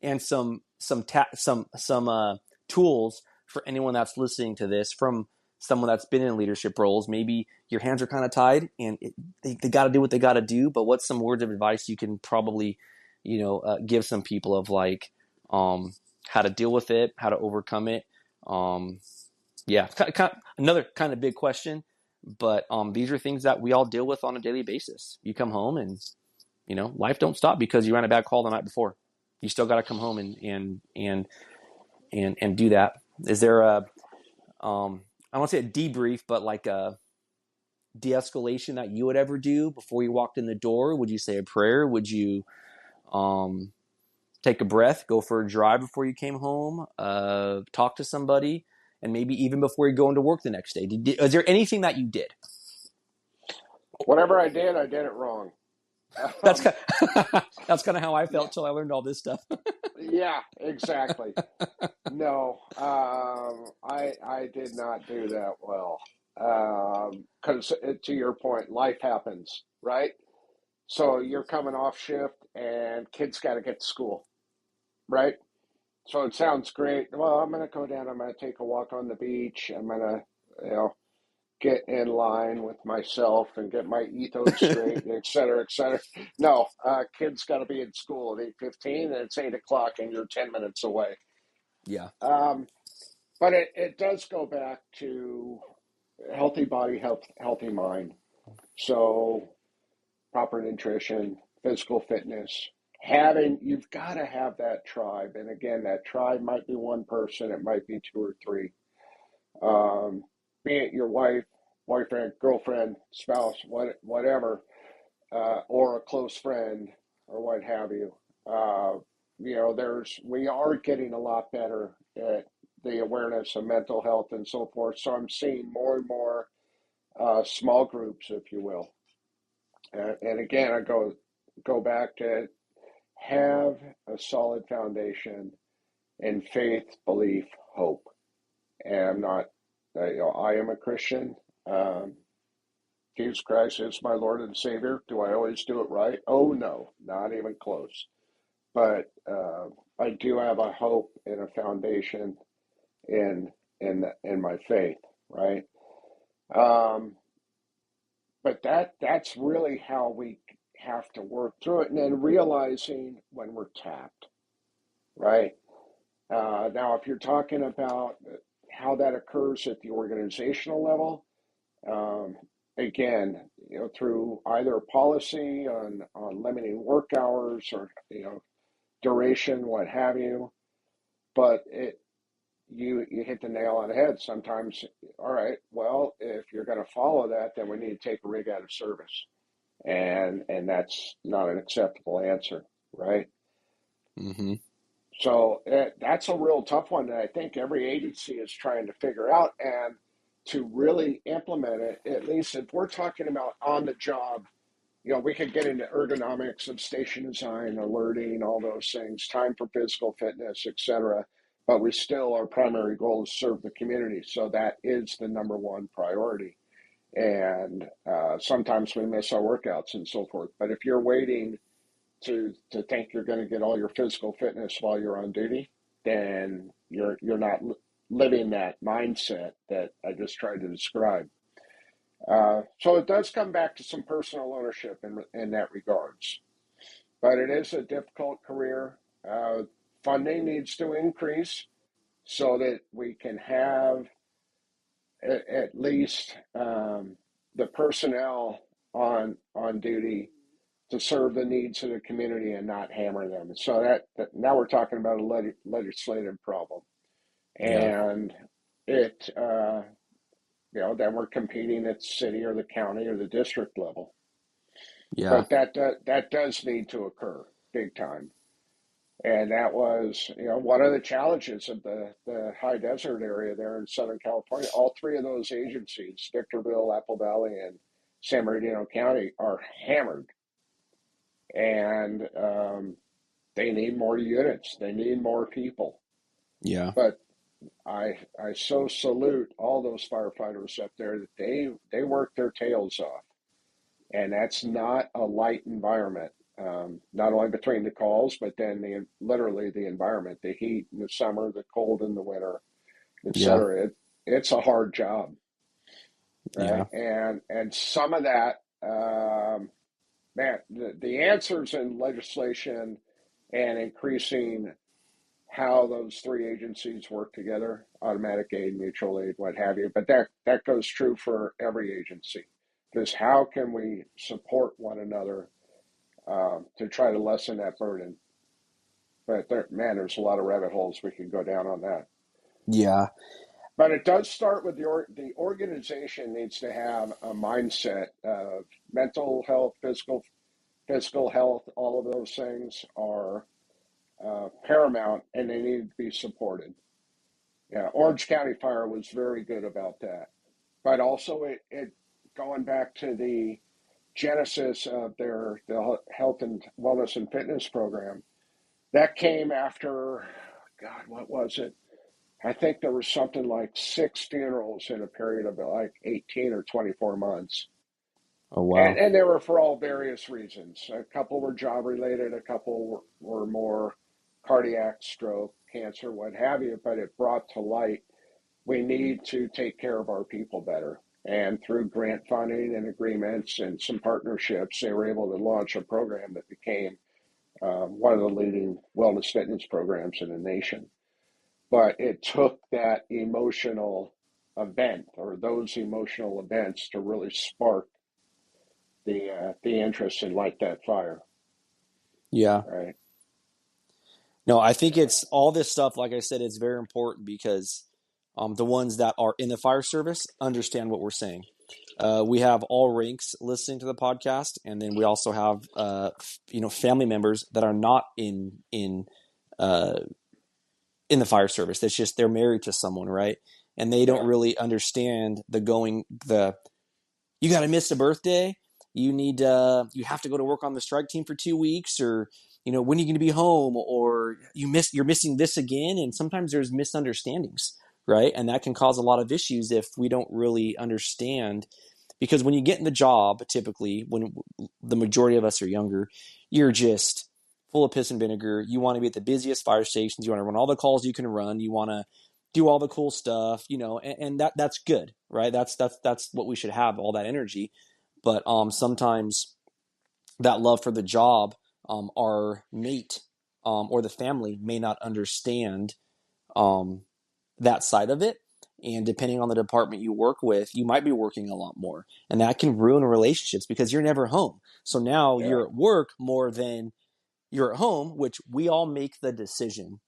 S1: and some tools for anyone that's listening to this from someone that's been in leadership roles? Maybe your hands are kind of tied and they got to do what they got to do. But what's some words of advice you can probably, give some people of like how to deal with it, how to overcome it? Another kind of big question, but these are things that we all deal with on a daily basis. You come home and life don't stop because you ran a bad call the night before. You still got to come home and do that. Is there a I don't want to say a debrief, but like a de-escalation that you would ever do before you walked in the door? Would you say a prayer? Would you take a breath, go for a drive before you came home, talk to somebody, and maybe even before you go into work the next day? Is there anything that you did?
S2: Whatever I did it wrong.
S1: That's
S2: Um,
S1: kind of, that's kind of how I
S2: yeah.
S1: felt till I learned all this stuff.
S2: Yeah. Exactly. No. I did not do that well. Because to your point, life happens, right? So you're coming off shift and kids got to get to school, right? So it sounds great. Well, I'm going to go down. I'm going to take a walk on the beach. I'm going to, you know, get in line with myself and get my ethos straight, et cetera, et cetera. No, kids got to be in school at 8:15, and it's 8 o'clock, and you're 10 minutes away.
S1: Yeah.
S2: Um, but it does go back to healthy body, healthy mind. So proper nutrition, physical fitness. You've got to have that tribe. And again, that tribe might be one person, it might be two or three. Um, be it your wife, boyfriend, girlfriend, spouse, whatever, or a close friend, or what have you. Uh, we are getting a lot better at the awareness of mental health and so forth. So I'm seeing more and more small groups, if you will. And again, I go, go back to have a solid foundation in faith, belief, hope. And I'm not, I am a Christian. Um, Jesus Christ is my Lord and Savior. Do I always do it right? Oh no, not even close. But I do have a hope and a foundation in in my faith, right? Um, but that's really how we have to work through it, and then realizing when we're tapped, right? Now, if you're talking about how that occurs at the organizational level, um, again, through either policy on limiting work hours or duration, what have you. But you hit the nail on the head. Sometimes, all right, well, if you're going to follow that, then we need to take a rig out of service, and that's not an acceptable answer, right?
S1: Mm-hmm.
S2: So that's a real tough one that I think every agency is trying to figure out and to really implement it. At least if we're talking about on the job, we could get into ergonomics of station design, alerting, all those things, time for physical fitness, etc. But we still, our primary goal is serve the community. So that is the number one priority. And sometimes we miss our workouts and so forth. But if you're waiting to think you're going to get all your physical fitness while you're on duty, then you're not living that mindset that I just tried to describe. So it does come back to some personal ownership in that regards. But it is a difficult career. Funding needs to increase so that we can have at least the personnel on duty to serve the needs of the community and not hammer them. So that now we're talking about a legislative problem,
S1: Yeah.
S2: and it then we're competing at city or the county or the district level.
S1: Yeah.
S2: But that does need to occur big time. And that was, one of the challenges of the high desert area there in Southern California. All three of those agencies, Victorville, Apple Valley, and San Bernardino County, are hammered. And they need more units. They need more people.
S1: Yeah.
S2: But I so salute all those firefighters up there that they work their tails off, and that's not a light environment. Not only between the calls, but then literally the environment, the heat in the summer, the cold in the winter,
S1: Yeah.
S2: etc. It's a hard job, right?
S1: Yeah.
S2: And some of that, man, the answers in legislation and increasing how those three agencies work together, automatic aid, mutual aid, what have you. But that goes true for every agency. Because how can we support one another to try to lessen that burden? But man, there's a lot of rabbit holes we could go down on that.
S1: Yeah.
S2: But it does start with the organization needs to have a mindset of mental health, physical health. All of those things are paramount, and they need to be supported. Yeah, Orange County Fire was very good about that. But also, it going back to the genesis of the health and wellness and fitness program, that came after, God, what was it? I think there was something like six funerals in a period of like 18 or 24 months.
S1: Oh,
S2: And,
S1: wow.
S2: and they were for all various reasons. A couple were job related, a couple were more cardiac, stroke, cancer, what have you. But it brought to light we need to take care of our people better. And through grant funding and agreements and some partnerships, they were able to launch a program that became one of the leading wellness fitness programs in the nation. But it took that emotional event or those emotional events to really spark the interest and light that fire,
S1: Yeah.
S2: right?
S1: No, I think it's all this stuff. Like I said, it's very important because the ones that are in the fire service understand what we're saying. We have all ranks listening to the podcast, and then we also have family members that are not uh, in the fire service. That's just they're married to someone, right? And they don't
S2: Yeah,
S1: really understand the you got to miss a birthday. you have to go to work on the strike team for 2 weeks, or when are you going to be home, or you're missing this again. And sometimes there's misunderstandings, right? And that can cause a lot of issues if we don't really understand. Because when you get in the job, typically when the majority of us are younger, you're just full of piss and vinegar. You want to be at the busiest fire stations. You want to run all the calls you can run. You want to do all the cool stuff, and that's good, right? That's what we should have, all that energy. But sometimes that love for the job, our mate, or the family may not understand um, that side of it. And depending on the department you work with, you might be working a lot more. And that can ruin relationships because you're never home. So now
S2: Yeah.
S1: you're at work more than you're at home, which we all make the decision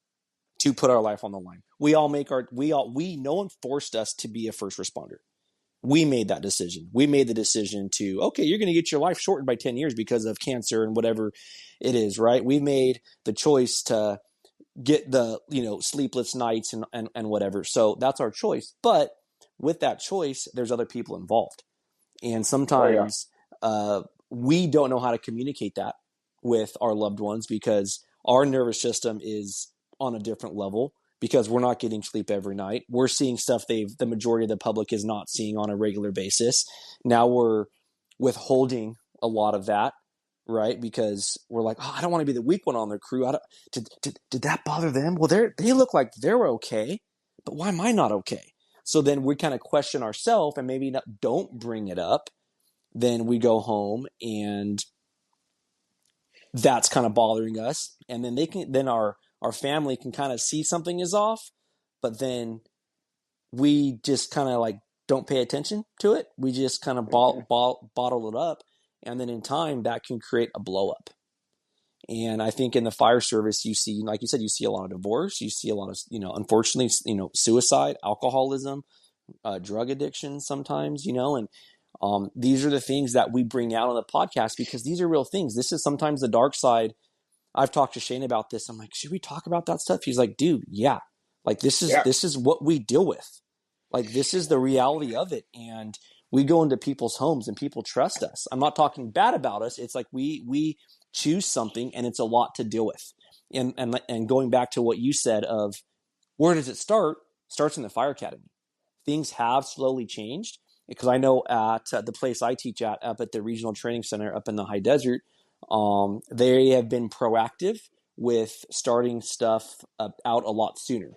S1: to put our life on the line. No one forced us to be a first responder. We made that decision. We made the decision to, okay, you're going to get your life shortened by 10 years because of cancer and whatever it is, right? We made the choice to get the, sleepless nights and whatever. So that's our choice. But with that choice, there's other people involved. And
S2: Oh yeah.
S1: sometimes we don't know how to communicate that with our loved ones because our nervous system is on a different level because we're not getting sleep every night. We're seeing stuff the majority of the public is not seeing on a regular basis. Now we're withholding a lot of that, right? Because we're like, oh, I don't want to be the weak one on their crew. Did that bother them? Well, they look like they're okay, but why am I not okay? So then we kind of question ourselves and maybe don't bring it up. Then we go home and that's kind of bothering us. And then our family can kind of see something is off, but then we just kind of like don't pay attention to it. We just kind of
S2: Hmm.
S1: bottle it up. And then in time that can create a blow up. And I think in the fire service, you see, like you said, you see a lot of divorce. You see a lot of, unfortunately, suicide, alcoholism, drug addiction sometimes, and these are the things that we bring out on the podcast because these are real things. This is sometimes the dark side. I've talked to Shane about this. I'm like, should we talk about that stuff? He's like, dude, yeah. Like
S2: Yeah.
S1: this is what we deal with. Like this is the reality of it. And we go into people's homes and people trust us. I'm not talking bad about us. It's like we choose something and it's a lot to deal with. And going back to what you said of where does it start? Starts in the fire academy. Things have slowly changed because I know at the place I teach at, up at the regional training center up in the high desert, they have been proactive with starting stuff out a lot sooner.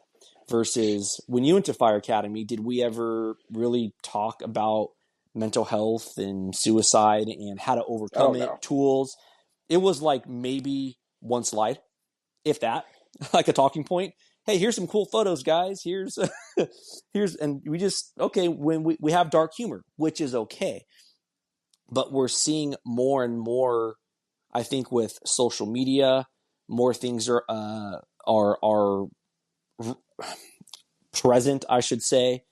S1: Versus when you went to fire academy, did we ever really talk about mental health and suicide and how to
S2: Oh
S1: overcome it,
S2: no.
S1: tools? It was like maybe one slide, if that, like a talking point. Hey, here's some cool photos, guys. Here's, and we just, okay, when we have dark humor, which is okay. But we're seeing more and more, I think, with social media, more things are present, I should say.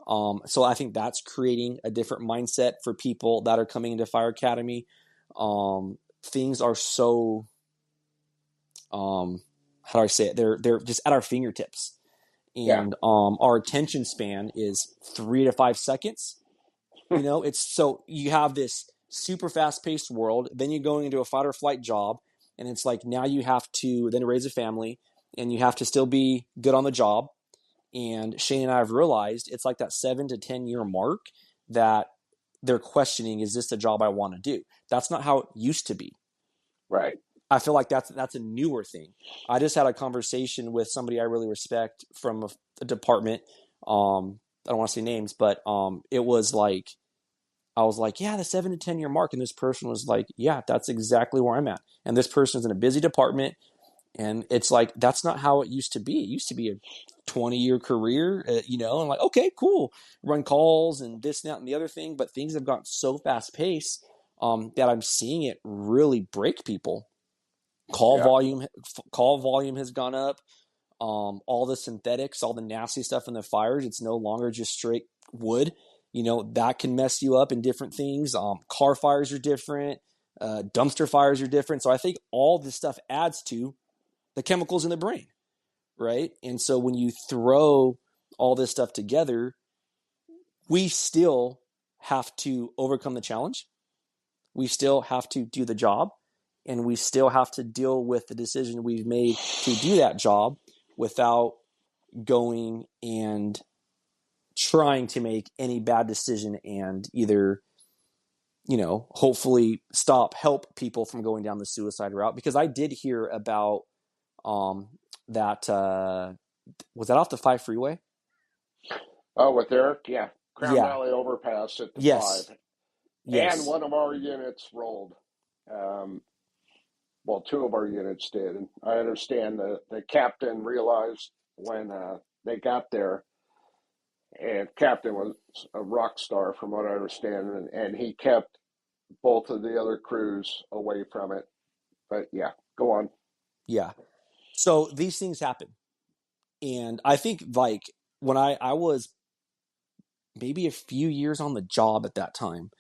S1: So I think that's creating a different mindset for people that are coming into Fire Academy. Things are so how do I say it? They're just at our fingertips,
S2: Yeah.
S1: and our attention span is 3 to 5 seconds. It's so you have this super fast paced world, then you're going into a fight or flight job, and it's like now you have to then raise a family, and you have to still be good on the job. And Shane and I have realized it's like that 7 to 10 year mark that they're questioning: is this the job I want to do? That's not how it used to be.
S2: Right.
S1: I feel like that's a newer thing. I just had a conversation with somebody I really respect from a department. I don't want to say names, but it was like I was like, yeah, the 7 to 10 year mark, and this person was like, yeah, that's exactly where I'm at. And this person's in a busy department, and it's like that's not how it used to be. It used to be a 20-year career, and like, okay, cool, run calls and this, that, and the other thing. But things have gotten so fast paced that I'm seeing it really break people. Call
S2: Yeah.
S1: volume, call volume has gone up. All the synthetics, all the nasty stuff in the fires, it's no longer just straight wood. That can mess you up in different things. Car fires are different. Dumpster fires are different. So I think all this stuff adds to the chemicals in the brain, right? And so when you throw all this stuff together, we still have to overcome the challenge. we still have to do the job, and we still have to deal with the decision we've made to do that job without going and trying to make any bad decision and either, hopefully help people from going down the suicide route. Because I did hear about um, that. Was that off the 5 freeway?
S2: Oh, with Eric, yeah, Crown
S1: Yeah.
S2: Valley overpass at the five,
S1: Yes.
S2: and
S1: Yes.
S2: one of our units rolled. Um, well, two of our units did. And I understand the captain realized when they got there, and captain was a rock star from what I understand, and he kept both of the other crews away from it. But yeah, go on.
S1: Yeah. So these things happen. And I think like when I was maybe a few years on the job at that time,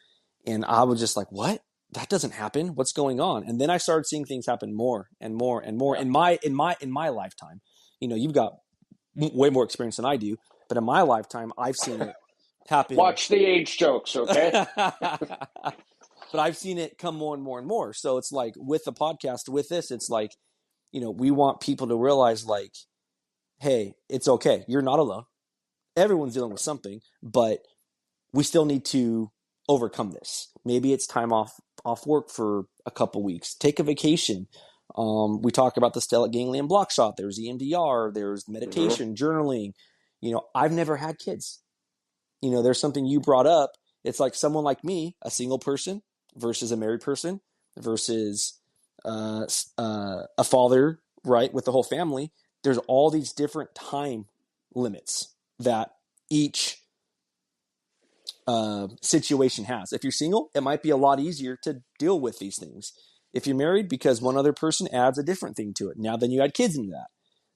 S1: and I was just like, what? That doesn't happen. What's going on? And then I started seeing things happen more and more and more
S2: Yeah.
S1: in my lifetime. You've got way more experience than I do, but in my lifetime, I've seen it happen.
S2: Watch the age jokes, okay?
S1: But I've seen it come more and more and more. So it's like with the podcast, with this, it's like, we want people to realize like, hey, it's okay. You're not alone. Everyone's dealing with something, but we still need to overcome this. Maybe it's time off work for a couple weeks. Take a vacation. We talk about the stellate ganglion block shot. There's EMDR. There's
S2: Mm-hmm.
S1: meditation, journaling. I've never had kids. There's something you brought up. It's like someone like me, a single person versus a married person versus a father, right, with the whole family. There's all these different time limits that each situation has. If you're single, it might be a lot easier to deal with these things. If you're married, because one other person adds a different thing to it. Now, then you add kids into that.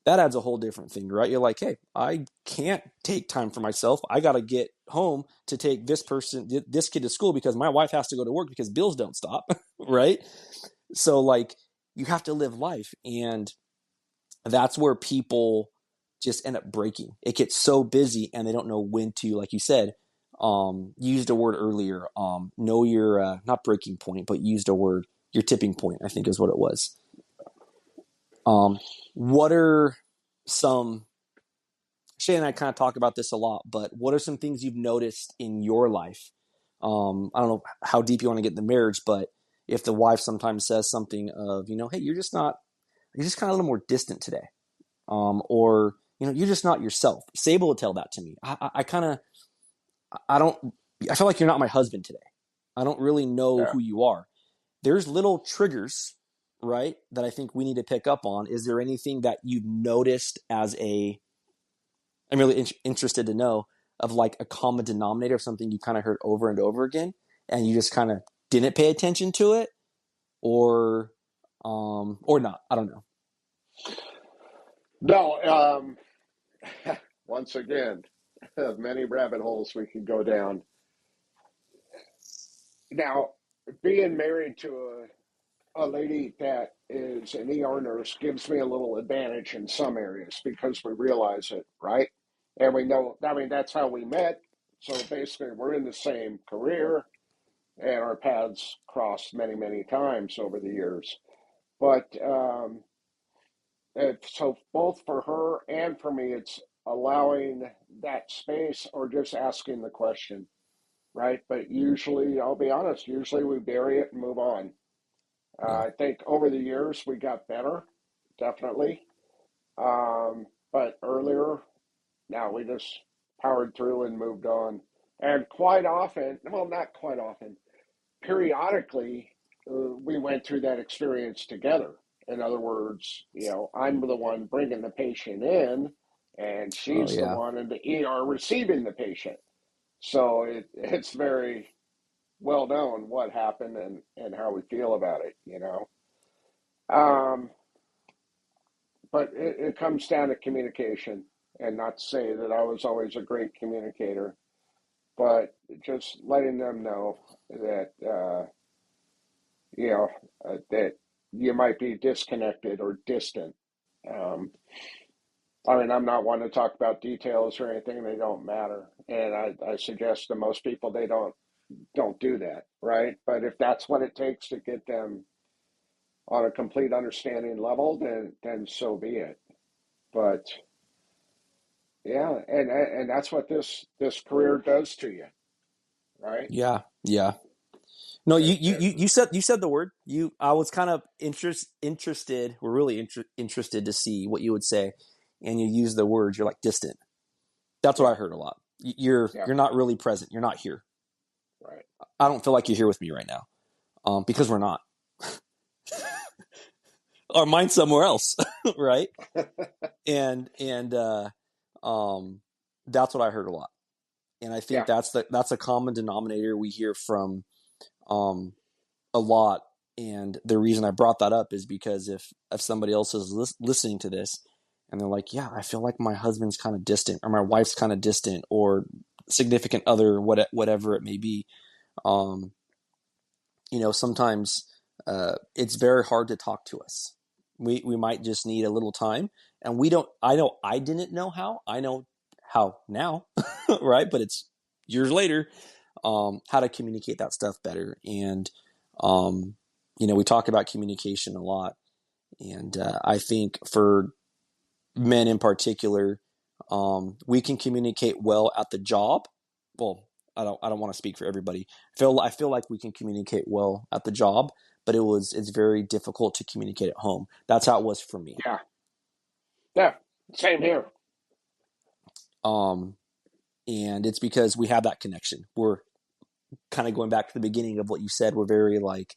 S1: That adds a whole different thing, right? You're like, hey, I can't take time for myself. I got to get home to take this kid to school because my wife has to go to work because bills don't stop, right? So, like, you have to live life. And that's where people just end up breaking. It gets so busy and they don't know when to, like you said, used a word earlier, know your, not breaking point, but used a word, your tipping point, I think is what it was. What are some, Shay and I kind of talk about this a lot, but what are some things you've noticed in your life? I don't know how deep you want to get in the marriage, but if the wife sometimes says something of, hey, you're just kind of a little more distant today. Or, you're just not yourself. Sable would tell that to me. I kind of, I don't, I feel like you're not my husband today. I don't really know
S2: Yeah.
S1: who you are. There's little triggers, right, that I think we need to pick up on. Is there anything that you've noticed I'm really interested to know of like a common denominator of something you kind of heard over and over again and you just kind of didn't pay attention to it or, or not. I don't know.
S2: No, once again, many rabbit holes we could go down. Now, being married to a lady that is an ER nurse gives me a little advantage in some areas because we realize it, right? And we know, I mean, that's how we met. So basically, we're in the same career and our paths crossed many, many times over the years. But so both for her and for me, it's allowing that space or just asking the question, right? But usually, I'll be honest, usually we bury it and move on.
S1: Yeah.
S2: I think over the years we got better, definitely. But earlier, now we just powered through and moved on. And quite often, well, not quite often, periodically, we went through that experience together. In other words, I'm the one bringing the patient in, and
S1: Oh
S2: she's the
S1: yeah.
S2: one in the ER receiving the patient. So it's very well known what happened and how we feel about it. Um, but it comes down to communication, and not to say that I was always a great communicator, but just letting them know that you know that you might be disconnected or distant. Um, I mean, I'm not one to talk about details or anything; they don't matter, and I suggest to most people they don't. don't do that, right? But if that's what it takes to get them on a complete understanding level, then so be it. But yeah, and that's what this career does to you, right?
S1: Yeah, yeah. No, you said the word. I was kind of interested. We're really interested to see what you would say, and you use the word. You're like distant. That's what
S2: Yeah,
S1: I heard a lot. You're
S2: yeah,
S1: not really present. You're not here.
S2: right.
S1: I don't feel like you're here with me right now, because we're not. Our mind's somewhere else, right? And um, that's what I heard a lot, and I think
S2: Yeah,
S1: that's a common denominator we hear from um a lot. And the reason I brought that up is because if somebody else is listening to this and they're like, yeah, I feel like my husband's kind of distant, or my wife's kind of distant, or significant other, whatever it may be, um, sometimes it's very hard to talk to us. We might just need a little time, and we don't. I know I didn't know how. I know how now, right? But it's years later, how to communicate that stuff better. And um, we talk about communication a lot, and I think for men in particular, we can communicate well at the job. Well, I don't want to speak for everybody. I feel like we can communicate well at the job, but it's very difficult to communicate at home. That's how it was for me.
S2: yeah, yeah. Same here.
S1: Um, and it's because we have that connection. We're kind of going back to the beginning of what you said. We're very like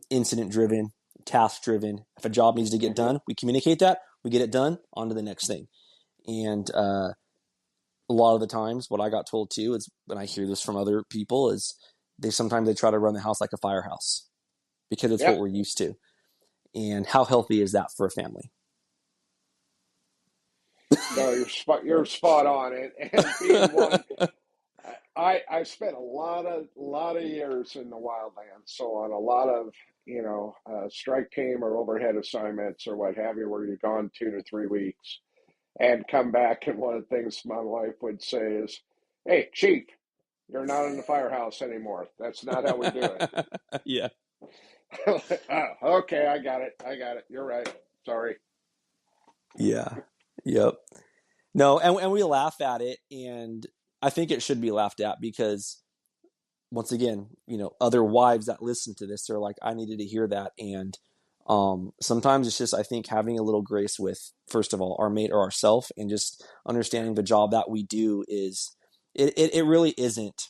S1: incident driven, task driven. If a job needs to get
S2: Hmm.
S1: done, we communicate that. We get it done. On to the next thing. And a lot of the times, what I got told too is, when I hear this from other people, is they try to run the house like a firehouse because it's
S2: Yeah.
S1: what we're used to. And how healthy is that for a family?
S2: No, you're spot on it. And being one, I spent a lot of years in the wildlands, so on a lot of strike team or overhead assignments or what have you, where you're gone 2 to 3 weeks and come back, and one of the things my wife would say is, "Hey, Chief, you're not in the firehouse anymore. That's not how we do it."
S1: Yeah.
S2: Okay, I got it. I got it. You're right. Sorry.
S1: Yeah. Yep. No, and we laugh at it, and I think it should be laughed at because, once again, other wives that listen to this, they're like, I needed to hear that. And sometimes it's just, I think, having a little grace with, first of all, our mate or ourself, and just understanding the job that we do is, it really isn't,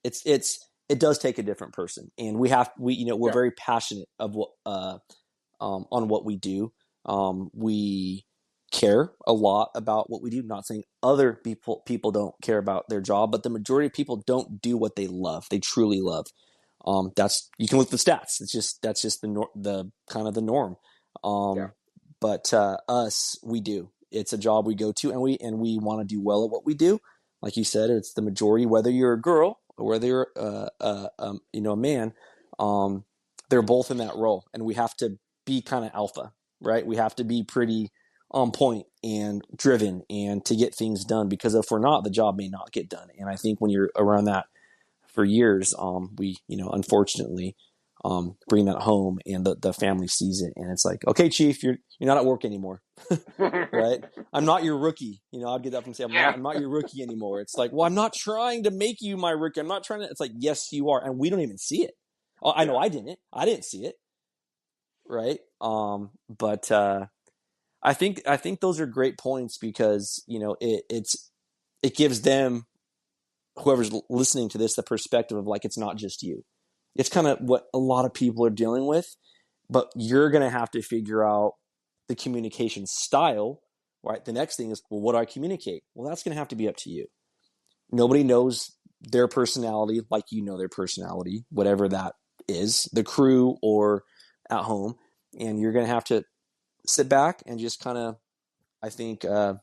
S1: it does take a different person. And we're
S2: Yeah.
S1: very passionate of what, on what we do. We care a lot about what we do. Not saying other people don't care about their job, but the majority of people don't do what they love. They truly love. That's, you can look at the stats. That's just the kind of the norm.
S2: Yeah.
S1: Um, but us, we do. It's a job we go to, and we want to do well at what we do. Like you said, it's the majority. Whether you're a girl or whether you're a man, um, they're both in that role, and we have to be kind of alpha, right? We have to be pretty on point and driven, and to get things done, because if we're not, the job may not get done. And I think when you're around that for years, we, unfortunately, bring that home, and the family sees it, and it's like, okay, Chief, you're not at work anymore, right? I'm not your rookie. I'd get up and say, I'm
S2: Yeah.
S1: not I'm not your rookie anymore. It's like, well, I'm not trying to make you my rookie. I'm not trying to. It's like, yes, you are, and we don't even see it. Oh, I know
S2: Yeah.
S1: I didn't see it, right? But I think those are great points, because it gives them, whoever's listening to this, the perspective of like, it's not just you. It's kind of what a lot of people are dealing with, but you're going to have to figure out the communication style, right? The next thing is, well, what do I communicate? Well, that's going to have to be up to you. Nobody knows their personality like their personality, whatever that is, the crew or at home. And you're going to have to sit back and just kind of, I think, and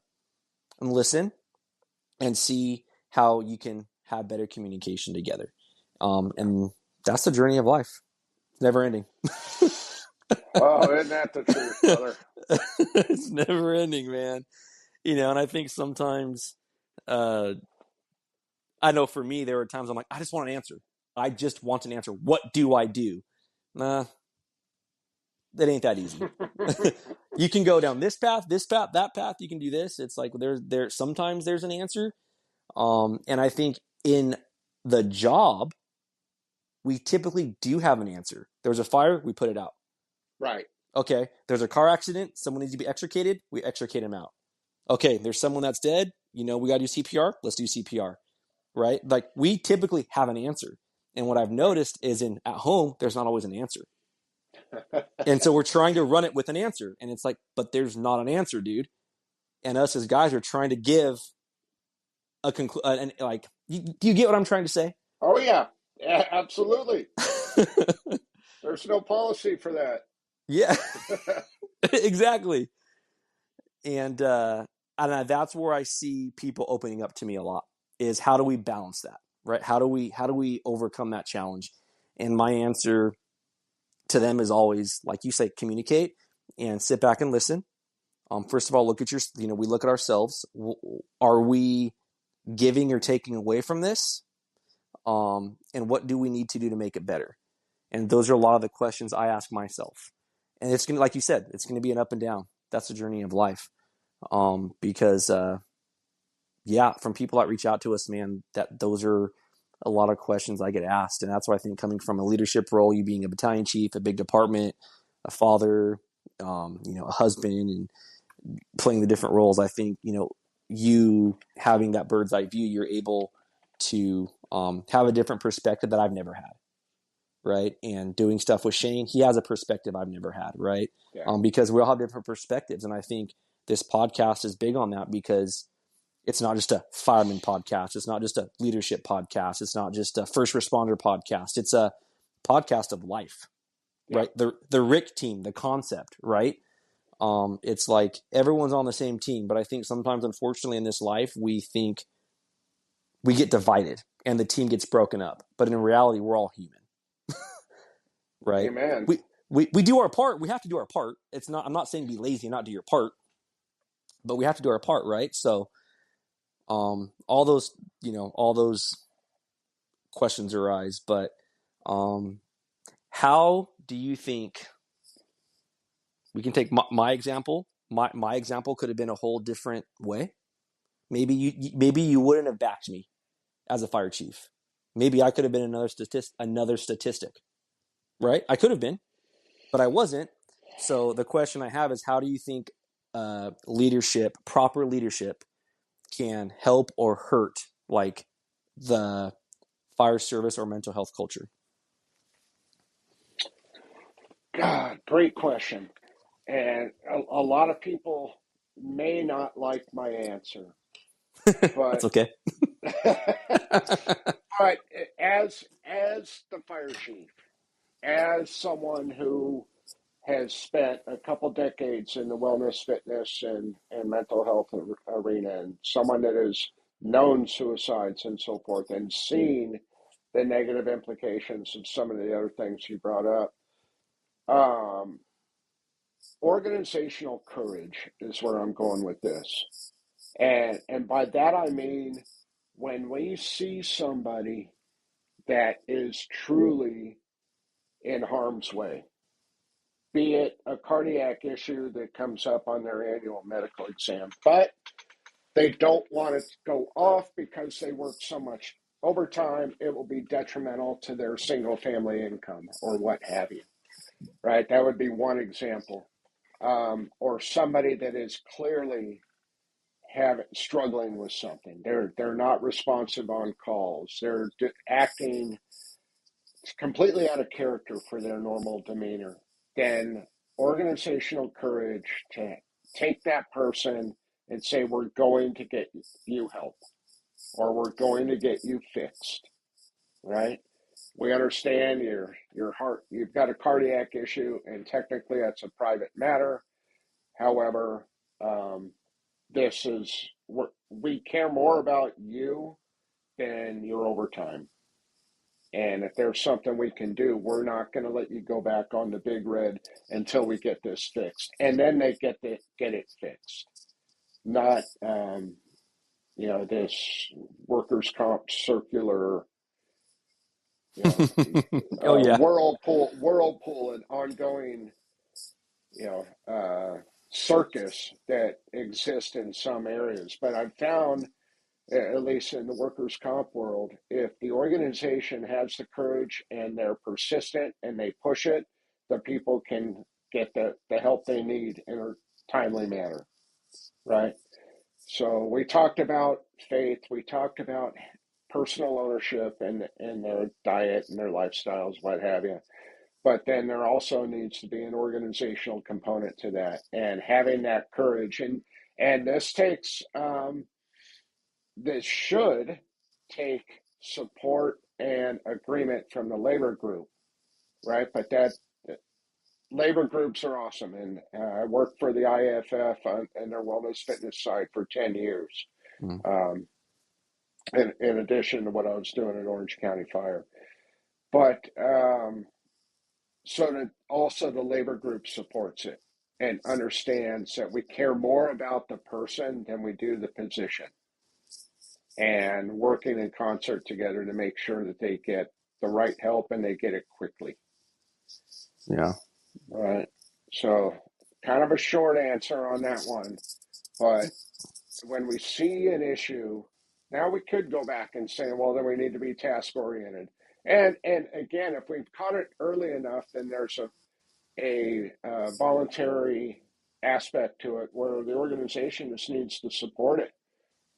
S1: listen and see how you can have better communication together.
S2: Yeah.
S1: And that's the journey of life. It's never ending.
S2: Well, isn't that the truth, brother?
S1: It's never ending, man. And I think sometimes, uh, I know for me, there were times I'm like, I just want an answer. I just want an answer. What do I do? Nah, that ain't that easy. You can go down this path, that path. You can do this. It's like sometimes there's an answer. And I think in the job, we typically do have an answer. There's a fire, we put it out.
S2: Right.
S1: Okay, there's a car accident, someone needs to be extricated, we extricate him out. Okay, there's someone that's dead, we got to do CPR, let's do CPR, right? Like we typically have an answer. And what I've
S2: Right.
S1: noticed is at home, there's not always an answer. And so we're trying to run it with an answer. And it's like, but there's not an answer, dude. And us as guys are trying to give a conclusion. Like, do you get what I'm trying to say?
S2: Oh yeah. Yeah, absolutely. There's no policy for that.
S1: Yeah, exactly. And that's where I see people opening up to me a lot is how do we balance that, right? How do we overcome that challenge? And my answer to them is always, like you say, communicate and sit back and listen. First of all, look at we look at ourselves. Are we giving or taking away from this? And what do we need to do to make it better? And those are a lot of the questions I ask myself. And it's going to, like you said, it's going to be an up and down. That's the journey of life. Because, yeah, from people that reach out to us, man, those are a lot of questions I get asked. And that's why I think coming from a leadership role, you being a battalion chief, a big department, a father, a husband, and playing the different roles, I think, you having that bird's eye view, you're able to have a different perspective that I've never had. Right. And doing stuff with Shane, he has a perspective I've never had. Right.
S2: Yeah.
S1: Because we all have different perspectives. And I think this podcast is big on that because it's not just a fireman podcast. It's not just a leadership podcast. It's not just a first responder podcast. It's a podcast of life,
S2: Yeah.
S1: right? The Rick team, the concept, right? It's like everyone's on the same team, but I think sometimes, unfortunately, in this life, we think we get divided and the team gets broken up. But in reality, we're all human, right?
S2: Amen.
S1: We do our part. We have to do our part. I'm not saying be lazy and not do your part, but we have to do our part, right? So, all those questions arise. But how do you think we can take my example? My example could have been a whole different way. Maybe you wouldn't have backed me as a fire chief. Maybe I could have been another statistic, right? I could have been, but I wasn't. So the question I have is, how do you think proper leadership, can help or hurt like the fire service or mental health culture?
S2: God, great question. And a lot of people may not like my answer,
S1: That's
S2: but
S1: okay.
S2: but as the fire chief, as someone who has spent a couple decades in the wellness, fitness, and mental health arena, and someone that has known suicides and so forth, and seen the negative implications of some of the other things you brought up. Um, Organizational courage is where I'm going with this. And by that I mean when we see somebody that is truly in harm's way, be it a cardiac issue that comes up on their annual medical exam, but they don't want it to go off because they work so much overtime, it will be detrimental to their single family income or what have you, right? That would be one example. Or somebody that is clearly struggling with something. They're not responsive on calls. They're acting completely out of character for their normal demeanor. Then organizational courage to take that person and say, we're going to get you help, or we're going to get you fixed, right? We understand your heart, you've got a cardiac issue, and technically that's a private matter. However, this is, we care more about you than your overtime. And if there's something we can do, we're not going to let you go back on the big red until we get this fixed. And then they get it fixed. Not, this workers' comp circular, you know,
S1: Oh yeah.
S2: whirlpool and ongoing, you know, circus that exists in some areas. But I've found, at least in the workers' comp world, if the organization has the courage and they're persistent and they push it, the people can get the help they need in a timely manner, right? So we talked about faith, we talked about personal ownership and their diet and their lifestyles, what have you. But then there also needs to be an organizational component to that, and having that courage. And this should take support and agreement from the labor group, right? But that labor groups are awesome, and I worked for the IFF and their wellness fitness side for 10 years.
S1: Mm.
S2: Um, in addition to what I was doing at Orange County Fire. But so that also the labor group supports it and understands that we care more about the person than we do the position, and working in concert together to make sure that they get the right help and they get it quickly.
S1: Yeah.
S2: All right. So, kind of a short answer on that one. But when we see an issue, now we could go back and say, well, then we need to be task oriented. And again, if we've caught it early enough, then there's a voluntary aspect to it where the organization just needs to support it,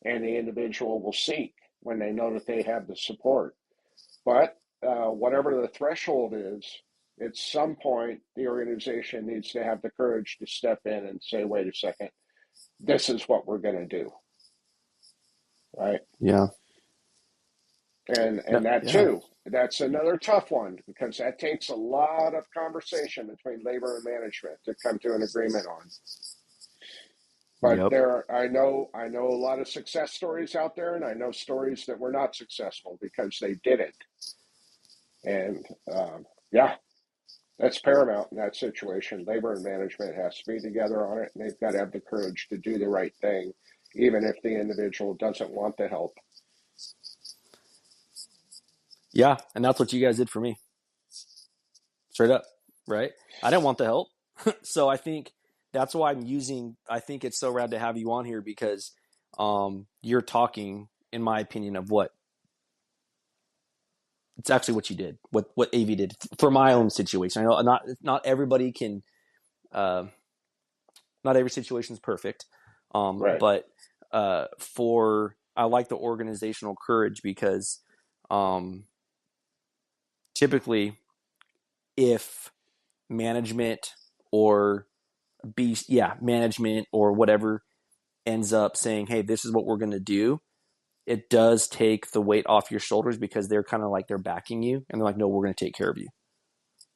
S2: and the individual will seek when they know that they have the support. But whatever the threshold is, at some point the organization needs to have the courage to step in and say, wait a second, this is what we're going to do, right?
S1: Yeah. No,
S2: And that
S1: yeah.
S2: too, that's another tough one, because that takes a lot of conversation between labor and management to come to an agreement on. But
S1: Yep.
S2: I know a lot of success stories out there, and I know stories that were not successful because they didn't. And yeah, that's paramount in that situation. Labor and management has to be together on it, and they've got to have the courage to do the right thing, even if the individual doesn't want the help.
S1: Yeah. And that's what you guys did for me. Straight up. Right. I didn't want the help. So I think that's why I think it's so rad to have you on here because you're talking, in my opinion, of what it's actually what you did, what AV did for my own situation. I know not everybody can, uh, not every situation is perfect,
S2: Right.
S1: but for I like the organizational courage because um, typically if management or management or whatever ends up saying, hey, this is what we're going to do, it does take the weight off your shoulders because they're kind of like they're backing you and they're like, no, we're going to take care of you.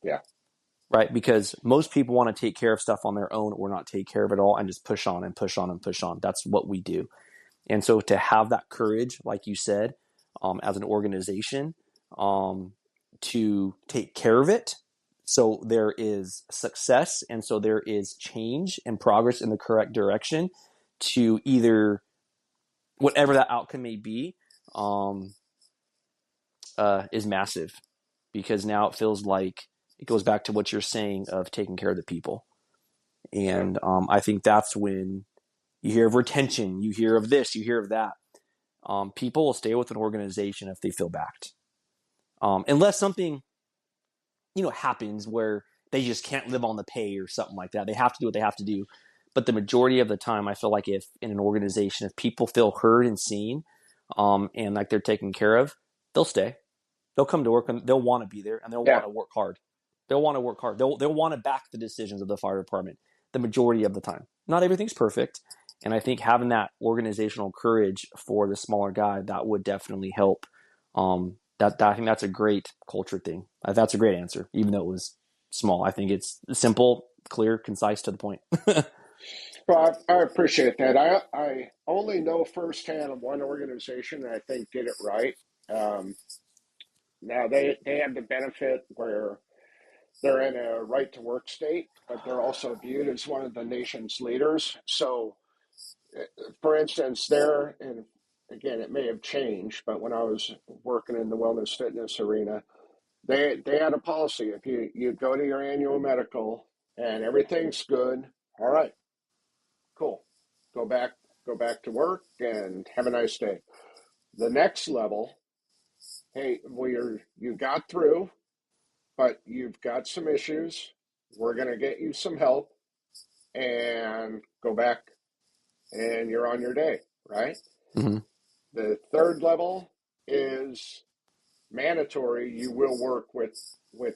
S2: Yeah.
S1: Right. Because most people want to take care of stuff on their own or not take care of it all and just push on and push on and push on. That's what we do. And so to have that courage, like you said, as an organization, to take care of it, so there is success and so there is change and progress in the correct direction to either whatever that outcome may be, um, is massive because now it feels like it goes back to what you're saying of taking care of the people.
S2: Yeah.
S1: And I think that's when you hear of retention, you hear of this, you hear of that. People will stay with an organization if they feel backed. Unless something, happens where they just can't live on the pay or something like that. They have to do what they have to do. But the majority of the time, I feel like if in an organization, if people feel heard and seen, and like they're taken care of, they'll stay. They'll come to work and they'll want to be there and they'll
S2: Yeah.
S1: want to work hard. They'll want to work hard. They'll want to back the decisions of the fire department the majority of the time. Not everything's perfect. And I think having that organizational courage for the smaller guy, that would definitely help. I think that's a great culture thing. That's a great answer, even though it was small. I think it's simple, clear, concise, to the point.
S2: Well, I appreciate that. I only know firsthand of one organization that I think did it right. Um, Now they have the benefit where they're in a right to work state, but they're also viewed as one of the nation's leaders. So, for instance, they're in. again, it may have changed, but when I was working in the wellness fitness arena, they had a policy. If you go to your annual medical and everything's good, all right, cool. Go back go back to work and have a nice day. The next level, hey, you got through, but you've got some issues. We're gonna get you some help and go back and you're on your day, right?
S1: Hmm.
S2: The third level is mandatory. You will work with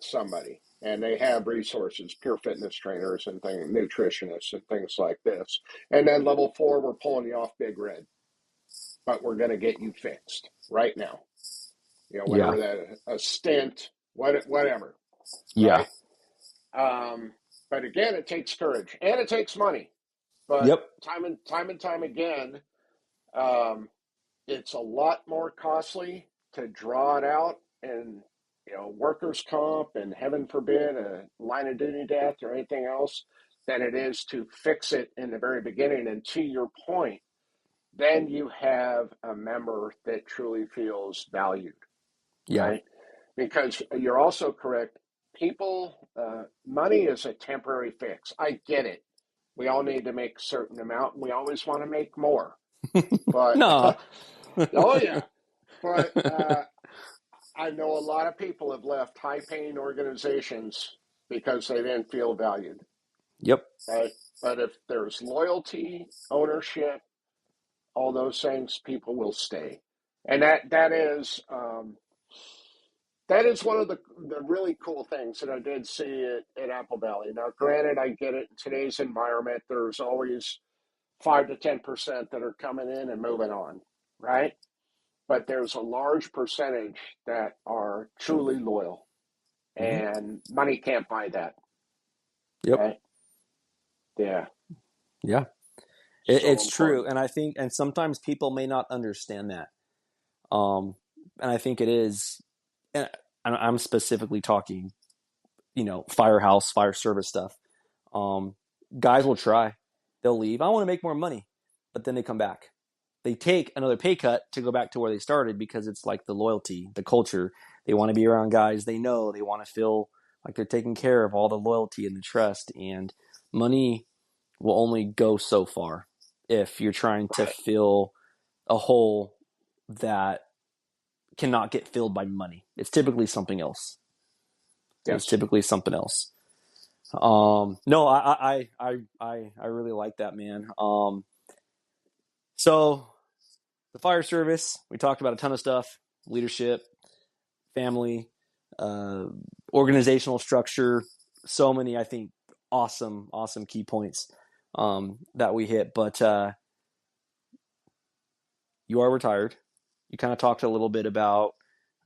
S2: somebody, and they have resources, pure fitness trainers and things, nutritionists and things like this. And then level four, we're pulling you off Big Red, but we're going to get you fixed right now.
S1: Yeah.
S2: Whatever that, a stint, whatever,
S1: Yeah.
S2: right? Um, but again, it takes courage and it takes money. But
S1: Yep.
S2: time and time again, um, it's a lot more costly to draw it out and workers comp and heaven forbid a line of duty death or anything else than it is to fix it in the very beginning. And to your point, then you have a member that truly feels valued,
S1: Yeah.
S2: right? Because you're also correct. People, money is a temporary fix. I get it. We all need to make a certain amount, and we always want to make more. But
S1: No.
S2: oh yeah, but I know a lot of people have left high-paying organizations because they didn't feel valued,
S1: Yep.
S2: right? But if there's loyalty, ownership, all those things, people will stay, and that is one of the really cool things that I did see at Apple Valley. Now, granted, I get it. In today's environment, there's always 5 to 10% that are coming in and moving on, right? But there's a large percentage that are truly loyal,
S1: Hmm.
S2: and money can't buy that,
S1: Yep.
S2: right? Yeah.
S1: Yeah.
S2: So
S1: It's true,
S2: important.
S1: and I think, and sometimes people may not understand that. Um, and I think it is. And I'm specifically talking, firehouse, fire service stuff. Um, Guys will try. They'll leave. I want to make more money, but then they come back. They take another pay cut to go back to where they started because it's like the loyalty, the culture. They want to be around guys they know. They want to feel like they're taking care of, all the loyalty and the trust. And money will only go so far if you're trying to
S2: Right.
S1: fill a hole that cannot get filled by money. It's typically something else. It's
S2: Yes.
S1: typically something else. No, I really like that, man. So the fire service, we talked about a ton of stuff: leadership, family, uh, organizational structure. So many, I think, awesome key points that we hit. But you are retired. You kind of talked a little bit about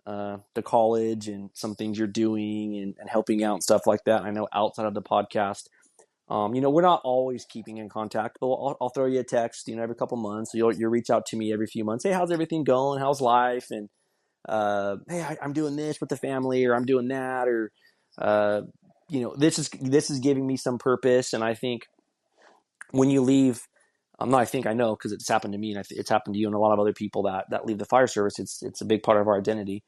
S1: the college and some things you're doing and helping out and stuff like that. I know outside of the podcast, we're not always keeping in contact, but I'll throw you a text, every couple months. So you'll reach out to me every few months. Hey, how's everything going? How's life? And hey, I'm doing this with the family, or I'm doing that, or uh, this is giving me some purpose. And I think when you leave, not I think I know because it's happened to me, and it's happened to you and a lot of other people that leave the fire service. It's a big part of our identity.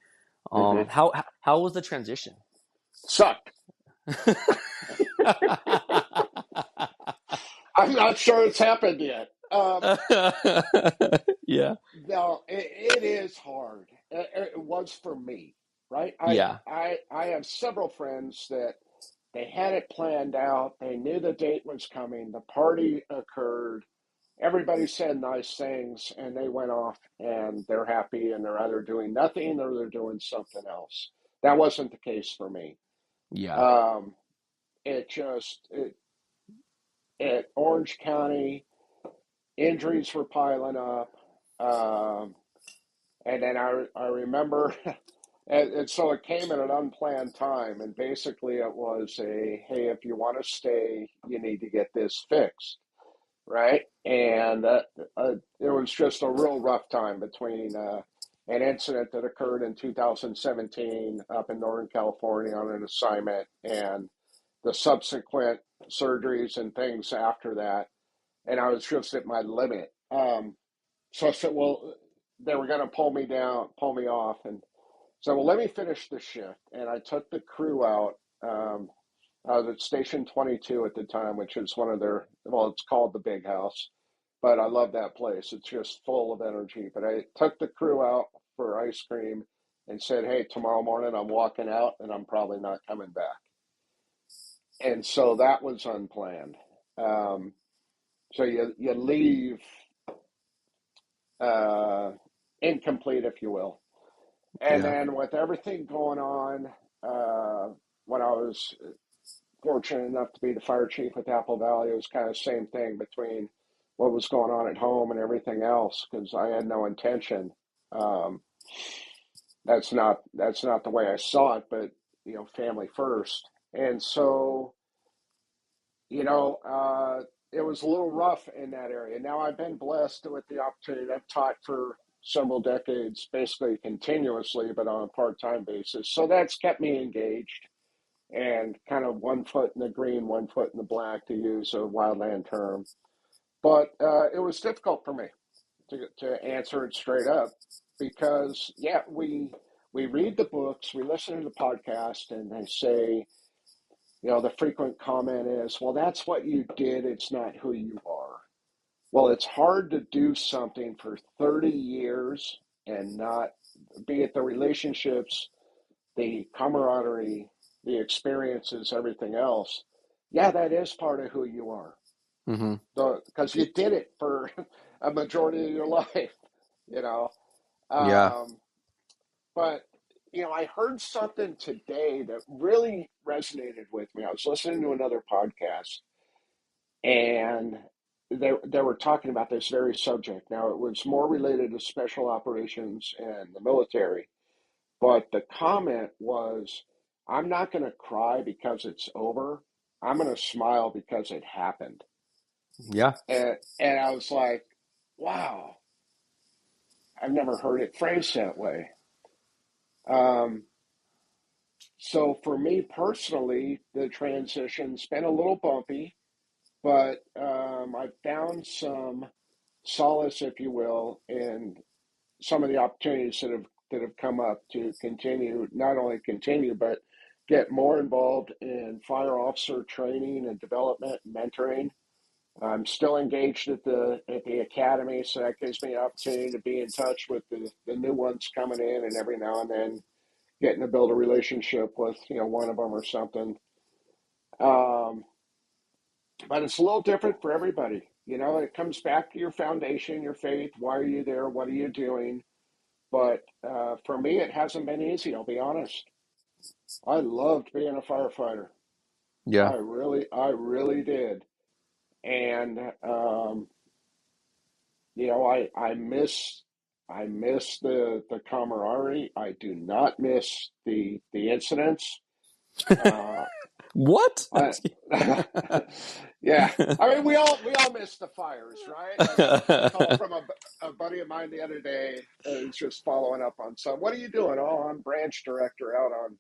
S2: Mm-hmm.
S1: How was the transition?
S2: Sucked. I'm not sure it's happened yet.
S1: Yeah.
S2: No, it is hard. It was for me, right? I,
S1: Yeah.
S2: I I have several friends that they had it planned out. They knew the date was coming. The party occurred. Everybody said nice things, and they went off and they're happy and they're either doing nothing or they're doing something else. That wasn't the case for me.
S1: Yeah.
S2: Um, at Orange County, injuries were piling up. Um, and then I remember, and so it came at an unplanned time. And basically, it was hey, if you want to stay, you need to get this fixed, right? And it was just a real rough time between an incident that occurred in 2017 up in Northern California on an assignment and the subsequent surgeries and things after that. And I was just at my limit. So I said, well, they were going to pull me off. And so, well, let me finish the shift. And I took the crew out. I was at Station 22 at the time, which is one of their, well, it's called the Big House, but I love that place. It's just full of energy. But I took the crew out for ice cream and said, hey, tomorrow morning I'm walking out and I'm probably not coming back. And so that was unplanned. Um, so you leave uh, incomplete, if you will. And
S1: Yeah.
S2: then with everything going on, when I was fortunate enough to be the fire chief with Apple Valley, it was kind of the same thing between what was going on at home and everything else because I had no intention. Um, that's not the way I saw it, but family first. And so you know, it was a little rough in that area. Now I've been blessed with the opportunity. I've taught for several decades, basically continuously, but on a part-time basis. So that's kept me engaged and kind of one foot in the green, one foot in the black, to use a wildland term. But it was difficult for me to answer it straight up because, yeah, we read the books, we listen to the podcast, and they say, the frequent comment is, well, that's what you did. It's not who you are. Well, it's hard to do something for 30 years and not be it the relationships, the camaraderie, the experiences, everything else. Yeah, that is part of who you are.
S1: Mm-hmm.
S2: Because you did it for a majority of your life, you know.
S1: Yeah.
S2: Um, but I heard something today that really resonated with me. I was listening to another podcast, and they were talking about this very subject. Now, it was more related to special operations and the military, but the comment was, "I'm not going to cry because it's over. I'm going to smile because it happened."
S1: Yeah.
S2: And I was like, "Wow, I've never heard it phrased that way." Um, So for me personally, the transition's been a little bumpy, but I've found some solace, if you will, in some of the opportunities that have come up to continue, not only continue, but get more involved in fire officer training and development and mentoring. I'm still engaged at the academy, so that gives me an opportunity to be in touch with the new ones coming in, and every now and then getting to build a relationship with one of them or something. Um, but it's a little different for everybody. It comes back to your foundation, your faith. Why are you there? What are you doing? But for me, it hasn't been easy. I'll be honest. I loved being a firefighter.
S1: Yeah.
S2: I really did. And I miss the camaraderie. I do not miss the incidents. Uh,
S1: What?
S2: I, yeah. I mean, we all miss the fires, right? I got a call from a buddy of mine the other day. Who's just following up on some. What are you doing? Oh, I'm branch director out on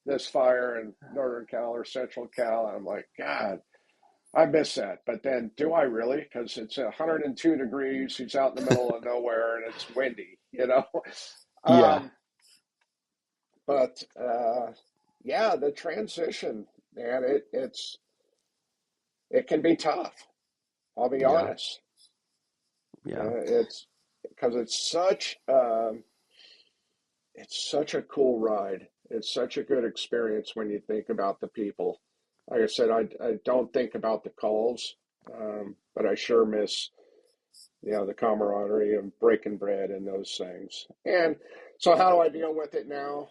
S2: this fire in Northern Cal or Central Cal. And I'm like, God, I miss that. But then, do I really? Because it's 102 degrees. He's out in the middle of nowhere, and it's windy.
S1: Yeah.
S2: Um, but yeah, the transition, man, it can be tough. I'll be
S1: Yeah.
S2: honest.
S1: Yeah.
S2: It's because it's such a cool ride. It's such a good experience when you think about the people. Like I said, I don't think about the calls, but I sure miss the camaraderie and breaking bread and those things. And so, how do I deal with it now?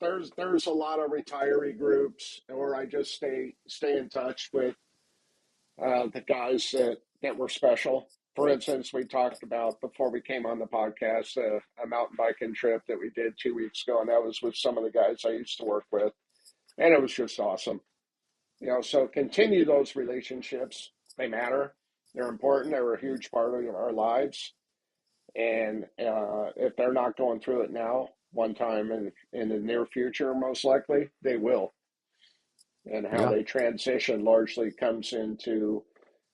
S2: There's a lot of retiree groups, or I just stay in touch with the guys that were special. For instance, we talked about before we came on the podcast a mountain biking trip that we did 2 weeks ago, and that was with some of the guys I used to work with, and it was just awesome. So continue those relationships. They matter. They're important. They're a huge part of our lives, and if they're not going through it now, one time in the near future, most likely they will. And how
S1: Yeah.
S2: they transition largely comes into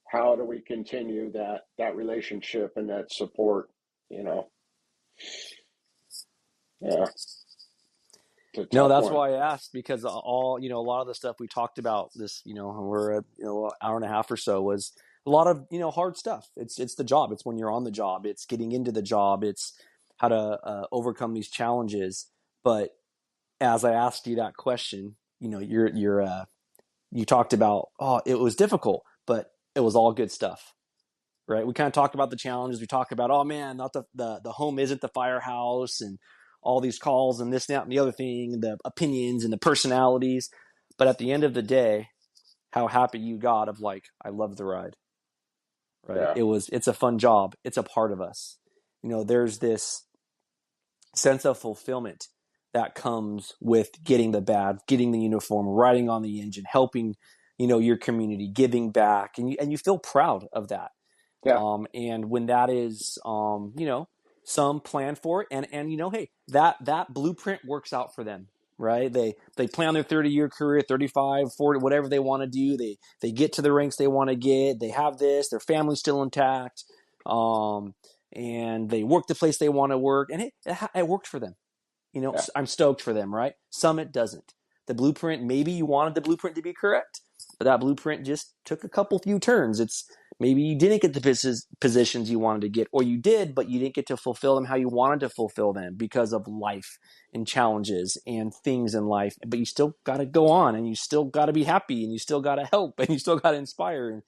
S2: how do we continue that relationship and that support. you know, yeah, it's a
S1: No,
S2: tough
S1: that's
S2: one.
S1: why I asked, because all, a lot of the stuff we talked about this, we're at, hour and a half or so, was a lot of, hard stuff. It's the job. It's when you're on the job. It's getting into the job. It's how to overcome these challenges. But as I asked you that question, you talked about, oh, it was difficult, but it was all good stuff, right? We kind of talked about the challenges. We talked about, oh man, not the home isn't the firehouse, and all these calls and this, that, and the other thing, and the opinions and the personalities. But at the end of the day, how happy you got of like, I love the ride, right?
S2: Yeah,
S1: It's a fun job. It's a part of us. There's this sense of fulfillment that comes with getting the badge, getting the uniform, riding on the engine, helping, your community, giving back, and you feel proud of that.
S2: yeah,
S1: And when that is, some plan for it, and hey, that blueprint works out for them, right? They plan their 30-year career, 35, 40, whatever they want to do. They get to the ranks they want to get. They have this. Their family's still intact, and they work the place they want to work, and it worked for them.
S2: yeah,
S1: I'm stoked for them, right? Some it doesn't. The blueprint, maybe you wanted the blueprint to be correct, but that blueprint just took a couple few turns. It's maybe you didn't get the positions you wanted to get, or you did, but you didn't get to fulfill them how you wanted to fulfill them because of life and challenges and things in life. But you still got to go on, and you still got to be happy, and you still got to help, and you still got to inspire. And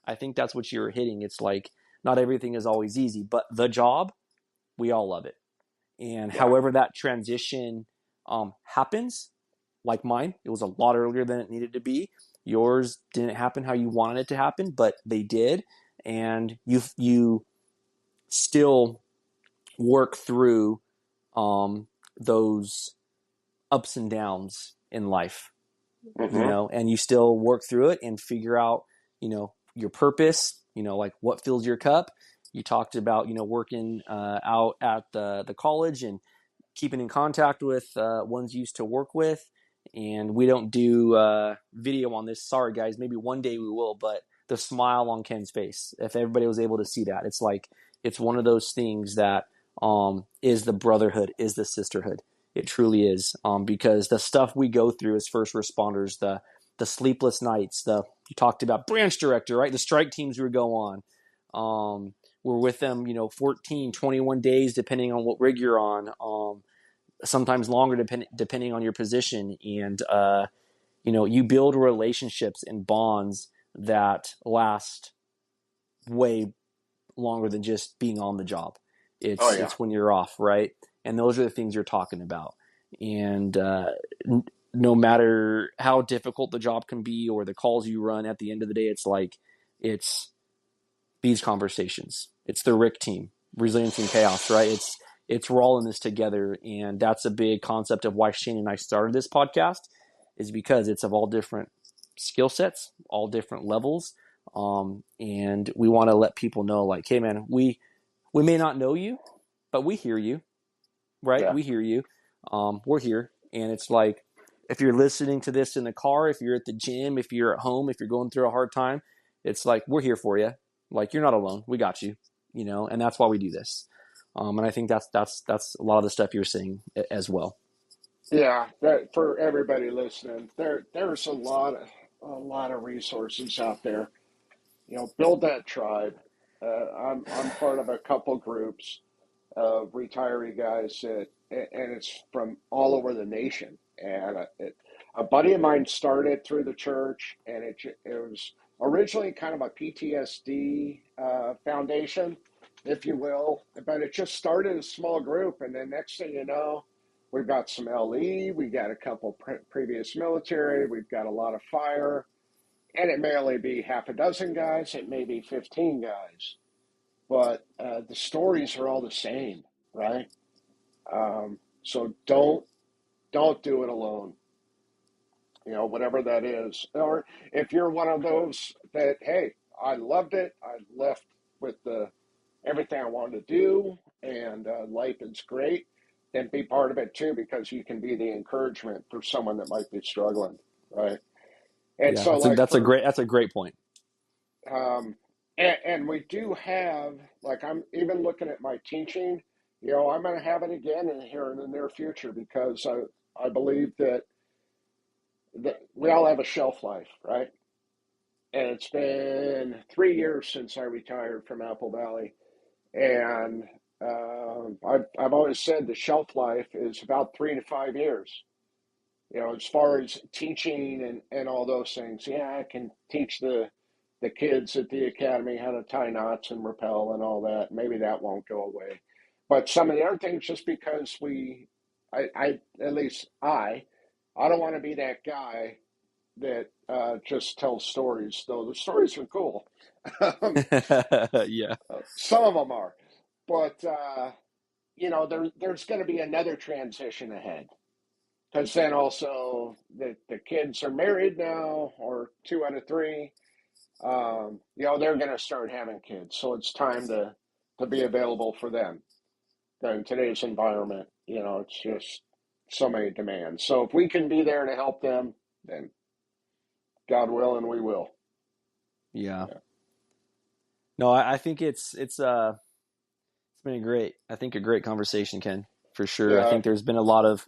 S1: I think that's what you're hitting. It's like not everything is always easy, but the job, we all love it. And
S2: yeah,
S1: however that transition happens, like mine, it was a lot earlier than it needed to be. Yours didn't happen how you wanted it to happen, but they did, and you still work through those ups and downs in life,
S2: hmm,
S1: and you still work through it and figure out, your purpose, like what fills your cup. You talked about, working out at the college and keeping in contact with ones you used to work with. And we don't do video on this. Sorry, guys. Maybe one day we will. But the smile on Ken's face, if everybody was able to see that, it's like it's one of those things that is the brotherhood, is the sisterhood. It truly is, because the stuff we go through as first responders, the sleepless nights, the you talked about branch director, right? The strike teams we would go on. We're with them, 14, 21 days, depending on what rig you're on. Sometimes longer, depending on your position. And, you build relationships and bonds that last way longer than just being on the job.
S2: oh
S1: It's,
S2: yeah,
S1: it's when you're off, right? And those are the things you're talking about. And, no matter how difficult the job can be or the calls you run, at the end of the day, it's these conversations. It's the Rick team, resilience and chaos, right? It's we're all in this together, and that's a big concept of why Shane and I started this podcast, is because it's of all different skill sets, all different levels, and we want to let people know, like, hey, man, we may not know you, but we hear you, right?
S2: yeah,
S1: We hear you. We're here, and it's like if you're listening to this in the car, if you're at the gym, if you're at home, if you're going through a hard time, it's like we're here for you. Like you're not alone. We got you. And that's why we do this. And I think that's a lot of the stuff you're saying as well.
S2: yeah. That, for everybody listening, there's a lot of resources out there. Build that tribe. I'm part of a couple groups of retiree guys and it's from all over the nation. And a buddy of mine started through the church, and it was originally kind of a PTSD foundation, if you will, but it just started a small group, and then next thing you know, we've got some LE, we got a couple previous military, we've got a lot of fire, and it may only be half a dozen guys, it may be 15 guys, but the stories are all the same, right? So don't do it alone. Whatever that is. Or if you're one of those that, hey, I loved it, I left with everything I wanted to do, and life is great, then be part of it too, because you can be the encouragement for someone that might be struggling, right? And
S1: Yeah,
S2: so, like
S1: that's a
S2: for
S1: great point.
S2: um, and we do have, like, I'm even looking at my teaching, I'm going to have it again in here in the near future because I believe that we all have a shelf life, right? And it's been 3 years since I retired from Apple Valley. And I've always said the shelf life is about 3 to 5 years. As far as teaching and all those things, yeah, I can teach the kids at the academy how to tie knots and rappel and all that. Maybe that won't go away. But some of the other things, just because I at least I don't want to be that guy that just tells stories, though the stories are cool. um,
S1: Yeah.
S2: some of them are. But, there's going to be another transition ahead. Because then also the kids are married now, or two out of three. They're going to start having kids. So it's time to be available for them. In today's environment, it's just so many demands. So if we can be there to help them, then God willing, we will.
S1: Yeah.
S2: Yeah.
S1: No, I think it's been a great conversation, Ken, for sure. I
S2: Yeah.
S1: think there's been a lot of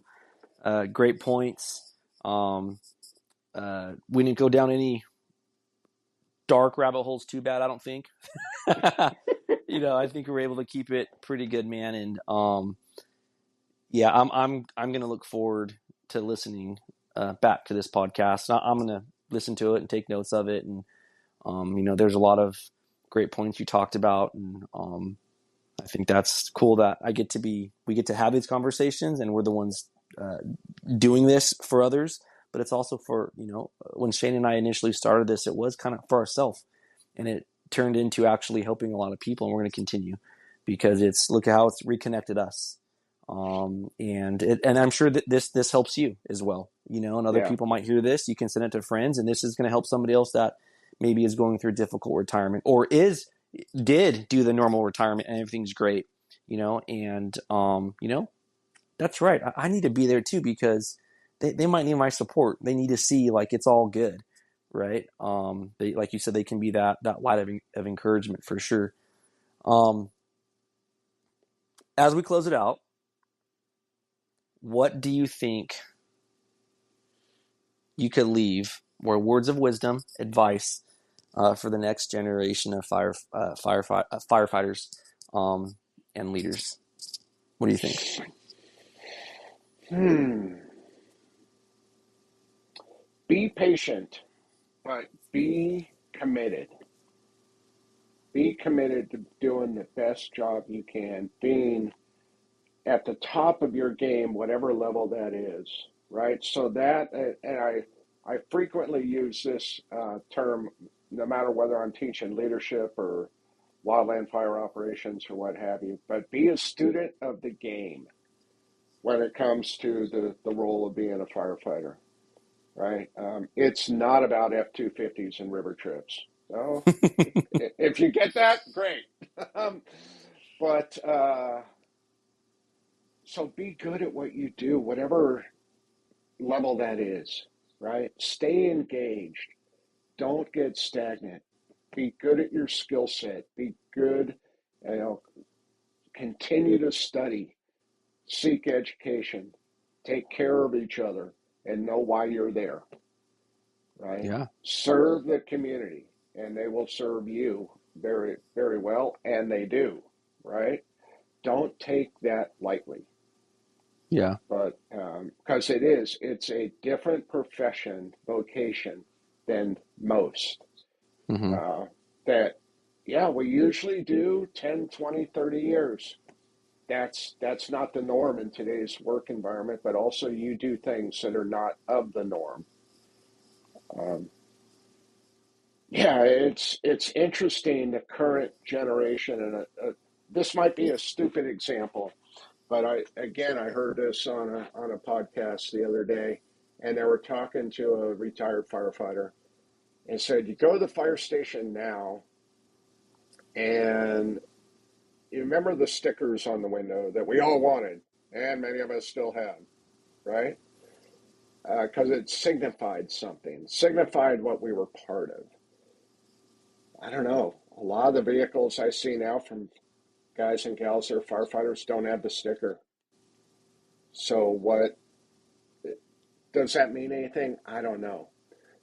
S1: great points. We didn't go down any dark rabbit holes too bad, I don't think. I think we were able to keep it pretty good, man. And yeah, I'm gonna look forward to listening back to this podcast. I'm gonna listen to it and take notes of it. And there's a lot of great points you talked about, and I think that's cool that we get to have these conversations, and we're the ones uh, doing this for others. But it's also for when Shane and I initially started this, it was kind of for ourselves, and it turned into actually helping a lot of people, and we're going to continue because it's look at how it's reconnected us. And I'm sure that this helps you as well. And other
S2: Yeah.
S1: people might hear this. You can send it to friends, and this is going to help somebody else that maybe is going through a difficult retirement or did do the normal retirement and everything's great. And that's right. I need to be there too because they might need my support. They need to see like it's all good, right? They like you said they can be that light of encouragement for sure. Um, as we close it out, what do you think you could leave or words of wisdom, advice for the next generation of firefighters and leaders? What do you think?
S2: Hmm. Be patient, but be committed. Be committed to doing the best job you can, being at the top of your game, whatever level that is, right? So that, and I frequently use this term, no matter whether I'm teaching leadership or wildland fire operations or what have you, but be a student of the game when it comes to the role of being a firefighter, right? It's not about F-250s and river trips. So if you get that, great. um, but so be good at what you do, whatever level that is, right? Stay engaged. Don't get stagnant. Be good at your skill set. Be good, you know, continue to study, seek education, take care of each other, and know why you're there, right?
S1: Yeah,
S2: Serve the community, and they will serve you very, very well, and they do, right? Don't take that lightly.
S1: yeah,
S2: But because it's a different profession, vocation than most.
S1: hmm
S2: Uh, that, yeah, we usually do 10, 20, 30 years. That's not the norm in today's work environment, but also you do things that are not of the norm. Um, yeah, it's interesting the current generation, and this might be a stupid example, but I heard this on a podcast the other day, and they were talking to a retired firefighter and said, "You go to the fire station now, and you remember the stickers on the window that we all wanted, and many of us still have, right? Because it signified something, signified what we were part of. I don't know. A lot of the vehicles I see now from guys and gals that are firefighters don't have the sticker. So what does that mean anything? I don't know.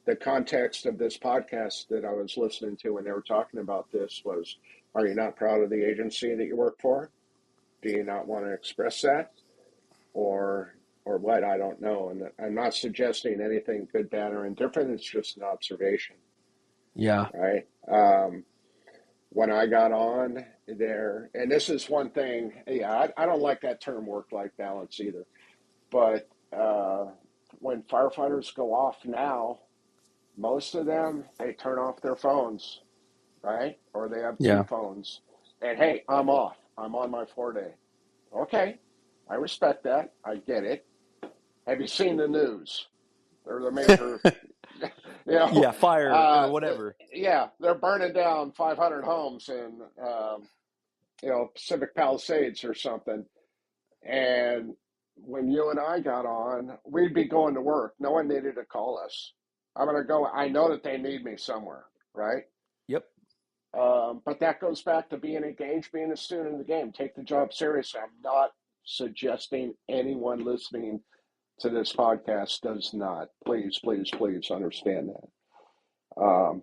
S2: The context of this podcast that I was listening to when they were talking about this was, are you not proud of the agency that you work for? Do you not want to express that? Or what? I don't know. And I'm not suggesting anything good, bad, or indifferent. It's just an observation,
S1: Yeah.
S2: right? When I got on there, and this is one thing, yeah, I don't like that term work-life balance either. But when firefighters go off now, most of them, they turn off their phones, right? Or they have two
S1: Yeah.
S2: phones. And hey, I'm off. I'm on my 4 day. Okay, I respect that. I get it. Have you seen the news? There's a major, you know,
S1: Yeah. Fire or whatever.
S2: yeah, they're burning down 500 homes in, Pacific Palisades or something. And when you and I got on, we'd be going to work. No one needed to call us. I'm going to go. I know that they need me somewhere, right?
S1: Yep.
S2: But that goes back to being engaged, being a student in the game. Take the job seriously. I'm not suggesting anyone listening to this podcast does not. Please, please, please understand that.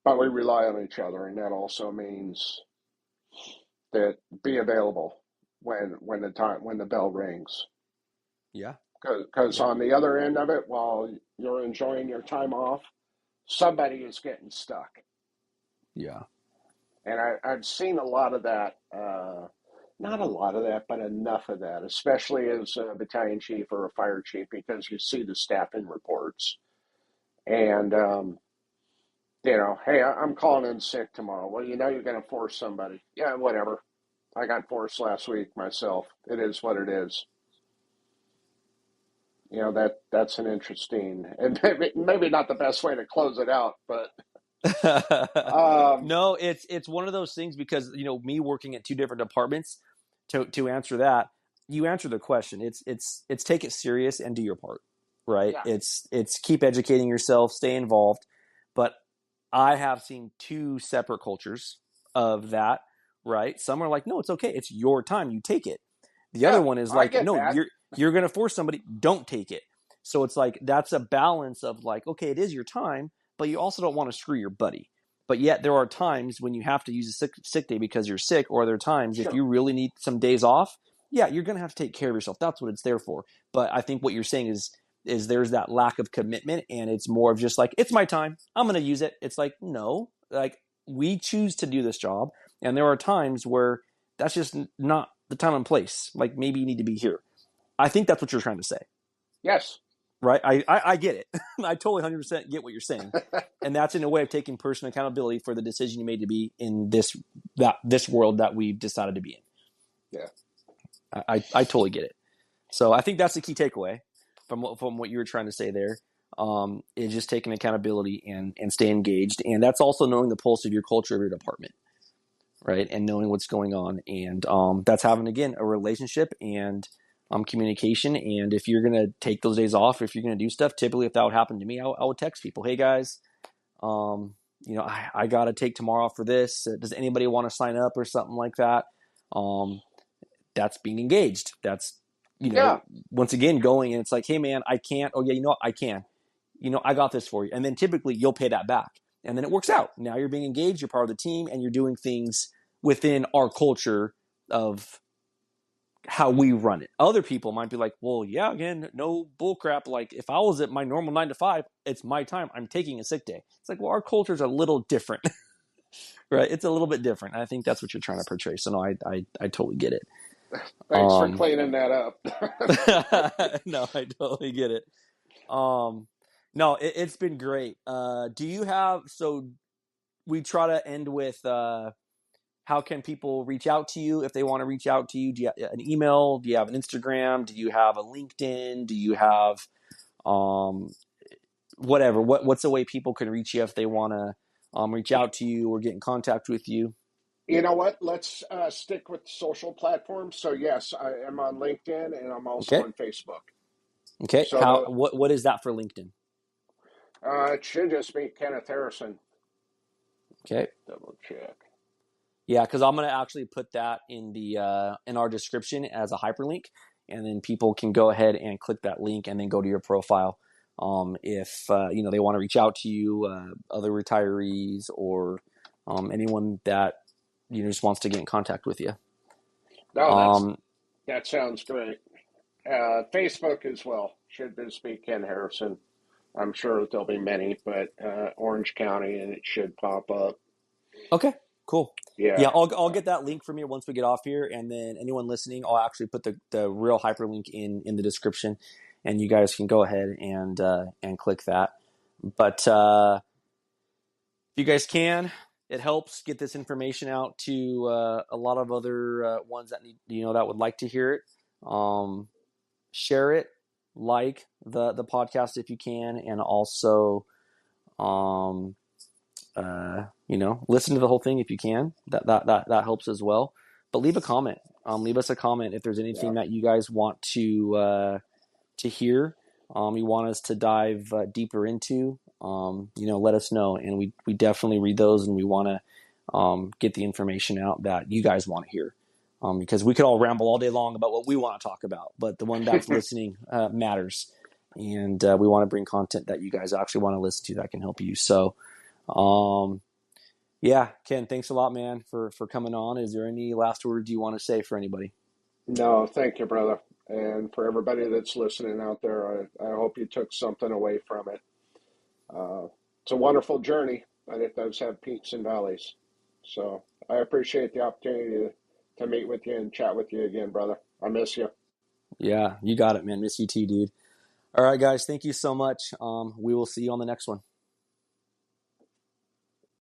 S2: But we rely on each other, and that also means that be available when the bell rings.
S1: Yeah.
S2: Because
S1: Yeah.
S2: on the other end of it, while you're enjoying your time off, somebody is getting stuck.
S1: Yeah.
S2: And I've seen a lot of that, not a lot of that, but enough of that, especially as a battalion chief or a fire chief, because you see the staffing reports. And, hey, I'm calling in sick tomorrow. Well, you're going to force somebody. Yeah, whatever. I got forced last week myself. It is what it is. That's an interesting, and maybe not the best way to close it out, but um,
S1: No, it's one of those things because me working at two different departments. To answer that, you answer the question. It's take it serious and do your part, right?
S2: yeah,
S1: It's keep educating yourself, stay involved. But I have seen two separate cultures of that, right? Some are like, no, it's okay, it's your time, you take it. The other
S2: yeah,
S1: one is
S2: I
S1: like,
S2: get
S1: no,
S2: that.
S1: you're gonna force somebody, don't take it. So it's like that's a balance of like, okay, it is your time, but you also don't want to screw your buddy. But yet there are times when you have to use a sick day because you're sick, or there are times if
S2: Sure.
S1: you really need some days off, yeah, you're gonna have to take care of yourself. That's what it's there for. But I think what you're saying is there's that lack of commitment, and it's more of just like, it's my time, I'm gonna use it. It's like, no, like we choose to do this job, and there are times where that's just not the time and place. Like maybe you need to be here. I think that's what you're trying to say,
S2: Yes.
S1: right? I get it. I totally 100% get what you're saying, and that's in a way of taking personal accountability for the decision you made to be in this world that we've decided to be in.
S2: Yeah.
S1: I totally get it. So I think that's the key takeaway from what you were trying to say there. Is just taking accountability and stay engaged, and that's also knowing the pulse of your culture of your department, right? And knowing what's going on, and that's having again a relationship and communication. And if you're gonna take those days off, if you're gonna do stuff, typically if that would happen to me, I would text people, hey guys, I gotta take tomorrow off for this. Does anybody want to sign up or something like that? Um, that's being engaged. That's you
S2: Yeah.
S1: know once again going, and it's like, hey man, I can't. Oh yeah, what, I can. I got this for you. And then typically you'll pay that back. And then it works
S2: Yeah.
S1: out. Now you're being engaged, you're part of the team, and you're doing things within our culture of how we run it. Other people might be like, well, yeah, again, no bullcrap. Like if I was at my normal 9 to 5, it's my time. I'm taking a sick day. It's like, well, our culture's a little different, right? It's a little bit different. And I think that's what you're trying to portray. So no, I totally get it.
S2: Thanks for
S1: Um,
S2: cleaning that up.
S1: no, I totally get it. Um, no, it's been great. Do you have, so we try to end with how can people reach out to you if they want to reach out to you? Do you have an email? Do you have an Instagram? Do you have a LinkedIn? Do you have um, whatever? What's the way people can reach you if they want to reach out to you or get in contact with you?
S2: You know what? Let's stick with social platforms. So yes, I am on LinkedIn and I'm also
S1: Okay.
S2: on Facebook.
S1: Okay.
S2: So the
S1: What is that for LinkedIn?
S2: it should just be Kenneth Harrison.
S1: Okay.
S2: Double check.
S1: Yeah, because I'm gonna actually put that in the in our description as a hyperlink, and then people can go ahead and click that link and then go to your profile. If they want to reach out to you, other retirees or anyone that just wants to get in contact with you.
S2: No,
S1: Um,
S2: that sounds great. Facebook as well. Should just be Ken Harrison. I'm sure there'll be many, but Orange County, and it should pop up.
S1: okay, cool. Yeah,
S2: Yeah.
S1: I'll get that link from you once we get off here, and then anyone listening, I'll actually put the real hyperlink in the description, and you guys can go ahead and click that. But if you guys can, it helps get this information out to a lot of other ones that need that would like to hear it. Share it, like the podcast if you can, and also um, listen to the whole thing if you can. That helps as well. But leave a comment. Leave us a comment if there's
S2: Yeah.
S1: anything that you guys want to hear. You want us to dive deeper into. Let us know, and we definitely read those, and we want to get the information out that you guys want to hear. Because we could all ramble all day long about what we want to talk about, but the one that's listening matters, and we want to bring content that you guys actually want to listen to that can help you. So, yeah, Ken, thanks a lot, man, for coming on. Is there any last words you want to say for anybody?
S2: No, thank you, brother. And for everybody that's listening out there, I hope you took something away from it. It's a wonderful journey, but it does have peaks and valleys. So I appreciate the opportunity to meet with you and chat with you again, brother. I miss you.
S1: Yeah, you got it, man. Miss you too, dude. All right, guys, thank you so much. We will see you on the next one.